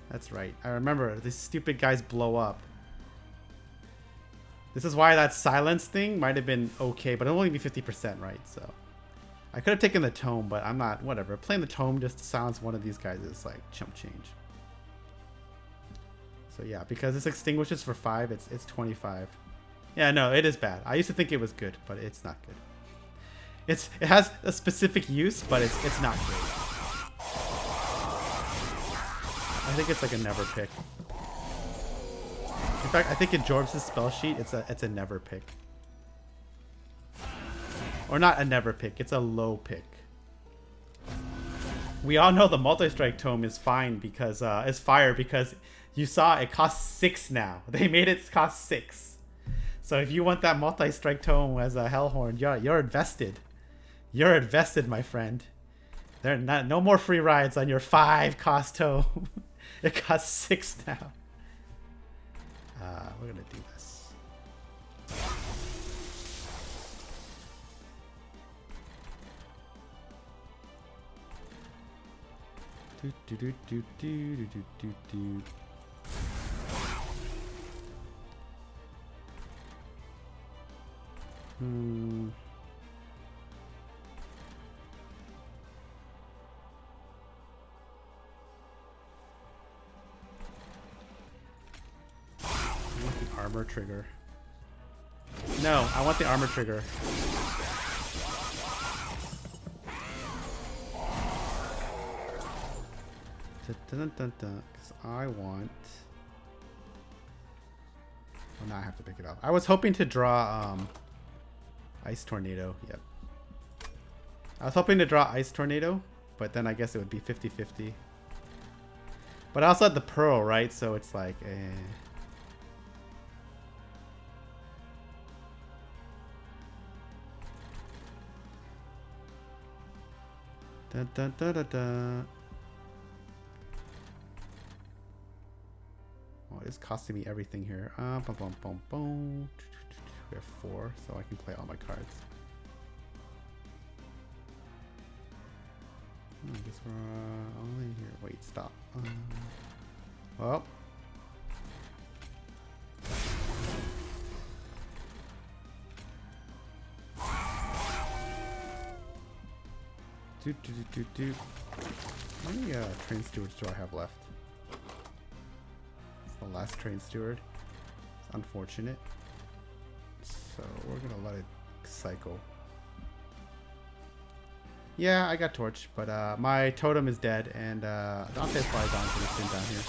That's right. I remember. These stupid guys blow up. This is why that silence thing might have been okay, but it'll only be 50%, right? So I could have taken the tome, but I'm not. Whatever. Playing the tome just to silence one of these guys is like chump change. So yeah, because this extinguishes for 5, it's 25. Yeah, no, it is bad. I used to think it was good, but it's not good. It has a specific use, but it's not great. I think it's like a never pick. In fact, I think in Jorbs' spell sheet, it's a never pick. Or not a never pick, it's a low pick. We all know the multi-strike tome is fine because it's fire because you saw it costs 6 now. They made it cost 6. So if you want that multi-strike tome as a Hellhorn, you're invested. You're invested, my friend. There not no more free rides on your 5 cost tome. It costs 6 now. We're gonna do this. Do do do do do do do do. I want the armor trigger. No, I want the armor trigger. Because I want... Oh, now I have to pick it up. I was hoping to draw Ice Tornado. Yep. I was hoping to draw Ice Tornado, but then I guess it would be 50-50. But I also had the Pearl, right? So it's like... Dun, dun, dun, dun, dun. Oh, it's costing me everything here. Bum, bum, bum, bum. We have 4, so I can play all my cards. I guess we're only here. Wait, stop. Well. How many train stewards do I have left? It's the last train steward. It's unfortunate. So we're gonna let it cycle. Yeah, I got torch, but my totem is dead, and Dante's probably gone pretty soon down here.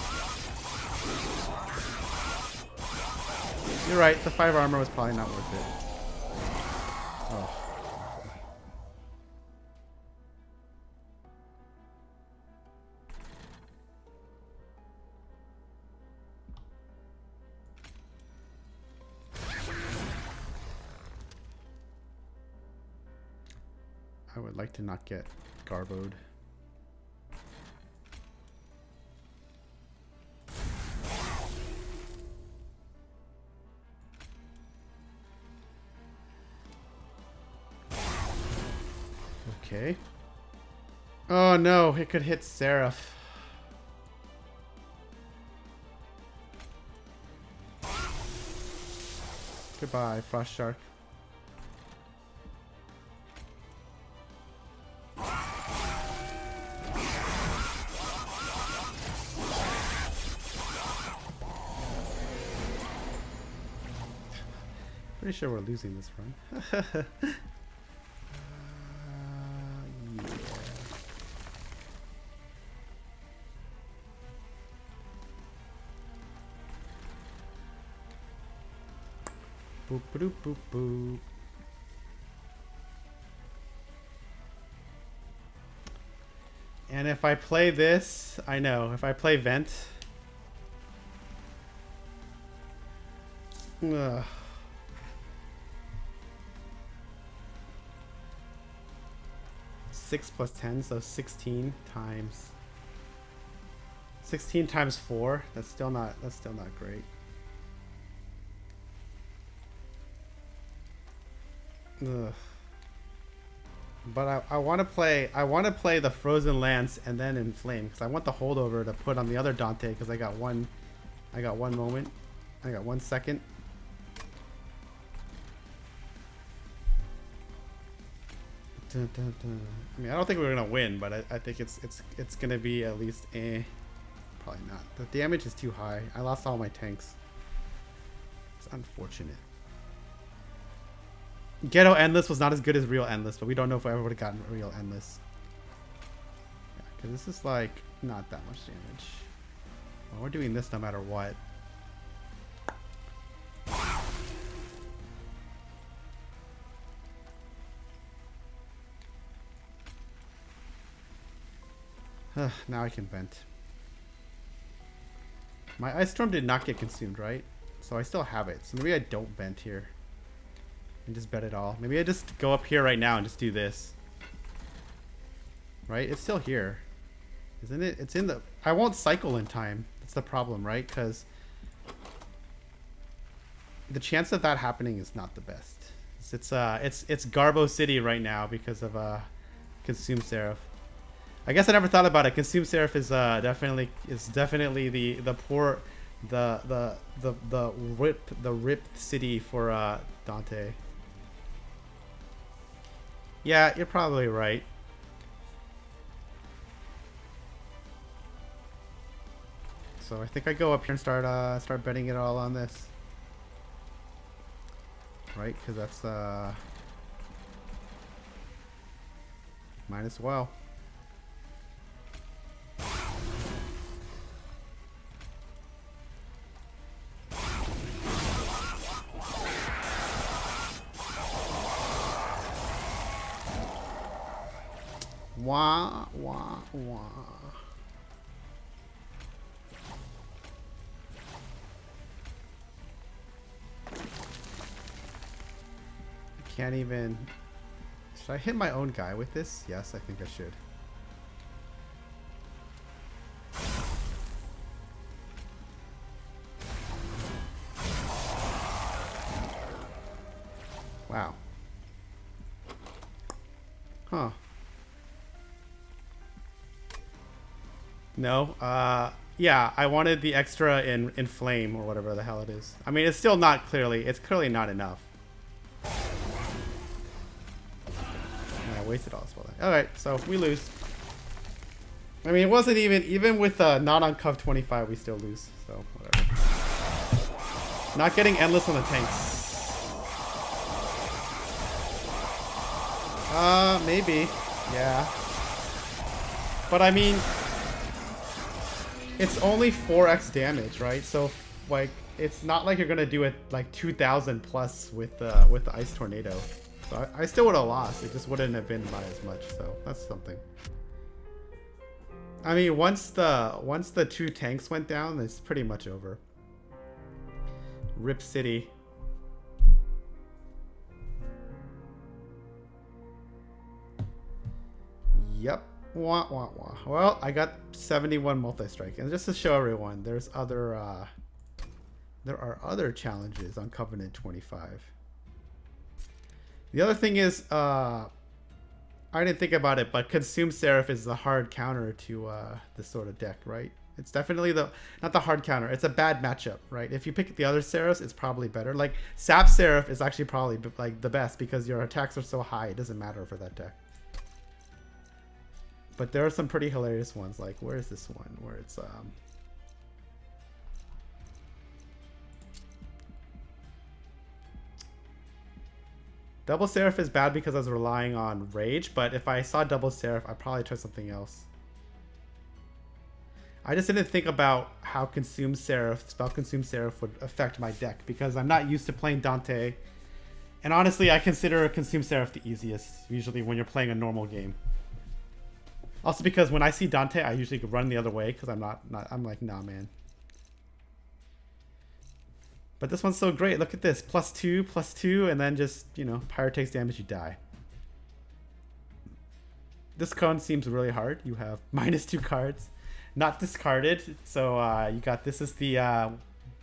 You're right, the 5 armor was probably not worth it. Oh. I would like to not get garboed. Okay. Oh no, it could hit Seraph. Goodbye, Frost Shark. Pretty sure we're losing this run. Yeah. Boop boop boop boop. And if I play this, I know if I play Vent. Ugh. 6 plus 10, so 16 times 16 times 4. That's still not great. Ugh. But I want to play the Frozen Lance and then Inflame because I want the holdover to put on the other Dante because I got one moment. I got 1 second. Dun, dun, dun. I mean, I don't think we're gonna win, but I think it's gonna be at least probably not. The damage is too high. I lost all my tanks. It's unfortunate. Ghetto Endless was not as good as Real Endless, but we don't know if I ever would have gotten Real Endless. Yeah, because this is like not that much damage. Well, we're doing this no matter what. Now I can vent. My Ice Storm did not get consumed, right? So I still have it. So maybe I don't vent here. And just bet it all. Maybe I just go up here right now and just do this. Right? It's still here. Isn't it? It's in the... I won't cycle in time. That's the problem, right? Because the chance of that happening is not the best. It's Garbo City right now because of Consume Seraph. I guess I never thought about it. Consume Seraph is definitely the poor the rip city for Dante. Yeah, you're probably right. So I think I go up here and start betting it all on this. Right, because that's might as well. Wah, wah, wah. I can't even... Should I hit my own guy with this? Yes, I think I should. Wow. Huh. No. Yeah, I wanted the extra in Flame or whatever the hell it is. I mean, it's still not clearly... It's clearly not enough. I wasted all this spell. Alright, so we lose. I mean, it wasn't even with not on Cov25, we still lose. So, whatever. Not getting endless on the tanks. Maybe. Yeah. But I mean... It's only 4x damage, right? So, like, it's not like you're gonna do it like 2,000 plus with the Ice Tornado. So I still would have lost. It just wouldn't have been by as much. So that's something. I mean, once the 2 tanks went down, it's pretty much over. Rip City. Yep. Wah, wah, wah. Well, I got 71 multi-strike. And just to show everyone, there are other challenges on Covenant 25. The other thing is, I didn't think about it, but Consume Seraph is the hard counter to this sort of deck, right? It's definitely not the hard counter. It's a bad matchup, right? If you pick the other Seraphs, it's probably better. Like, Sap Seraph is actually probably like the best because your attacks are so high, it doesn't matter for that deck. But there are some pretty hilarious ones. Like, where is this one? Where it's Double Seraph is bad because I was relying on Rage, but if I saw Double Seraph, I'd probably try something else. I just didn't think about how Spell Consume Seraph would affect my deck because I'm not used to playing Dante. And honestly, I consider Consume Seraph the easiest, usually when you're playing a normal game. Also because when I see Dante, I usually run the other way because I'm like, nah, man. But this one's so great. Look at this. +2, and then just, you know, Pyro takes damage, you die. This cone seems really hard. You have -2 cards. not discarded. So you got this is the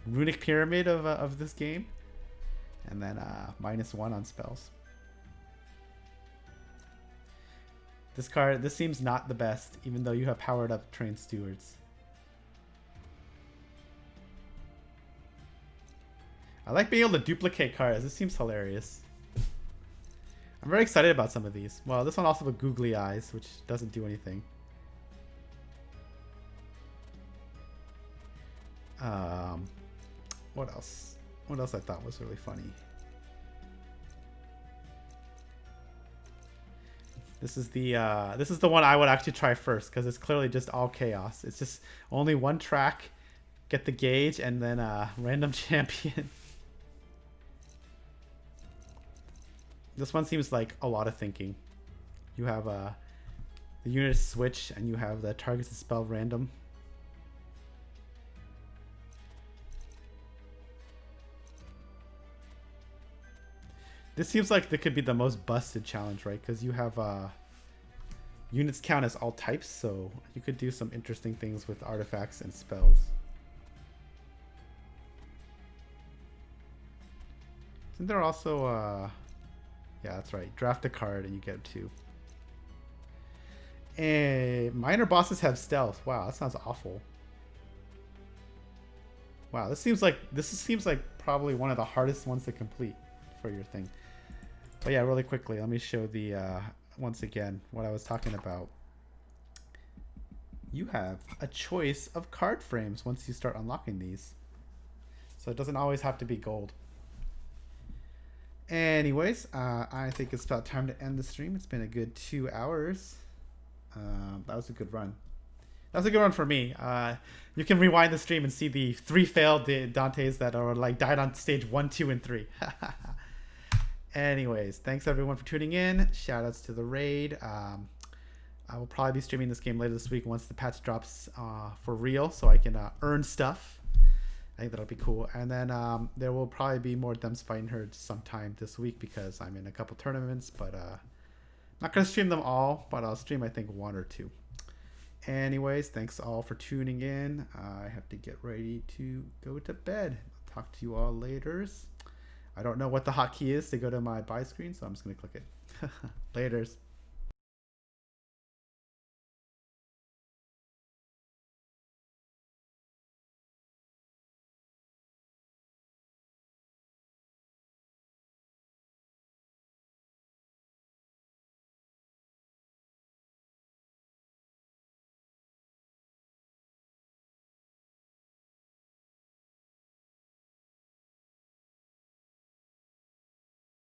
runic pyramid of this game, and then -1 on spells. This card, this seems not the best, even though you have powered up trained stewards. I like being able to duplicate cards. This seems hilarious. I'm very excited about some of these. Well, this one also with googly eyes, which doesn't do anything. What else? What else I thought was really funny? This is the one I would actually try first because it's clearly just all chaos. It's just only one track, get the gauge, and then random champion. This one seems like a lot of thinking. You have the unit switch, and you have the targets and spell random. This seems like that could be the most busted challenge, right? Because you have units count as all types, so you could do some interesting things with artifacts and spells. Isn't there also yeah, that's right. Draft a card and you get 2. And minor bosses have stealth. Wow, that sounds awful. Wow, this seems like probably one of the hardest ones to complete for your thing. But yeah, really quickly, let me show the once again what I was talking about. You have a choice of card frames once you start unlocking these, so it doesn't always have to be gold. Anyways, I think it's about time to end the stream. It's been a good 2 hours. That was a good run. That was a good one for me. You can rewind the stream and see the 3 failed Dantes that are like died on stage 1, 2, and 3. Anyways, thanks everyone for tuning in. Shoutouts to the raid. I will probably be streaming this game later this week once the patch drops for real, so I can earn stuff. I think that'll be cool. And then there will probably be more Dems Fighting Herds sometime this week because I'm in a couple tournaments, but not going to stream them all, but I'll stream I think 1 or 2. Anyways, thanks all for tuning in. I have to get ready to go to bed. I'll talk to you all later. I don't know what the hotkey is to go to my buy screen, so I'm just going to click it. Laters.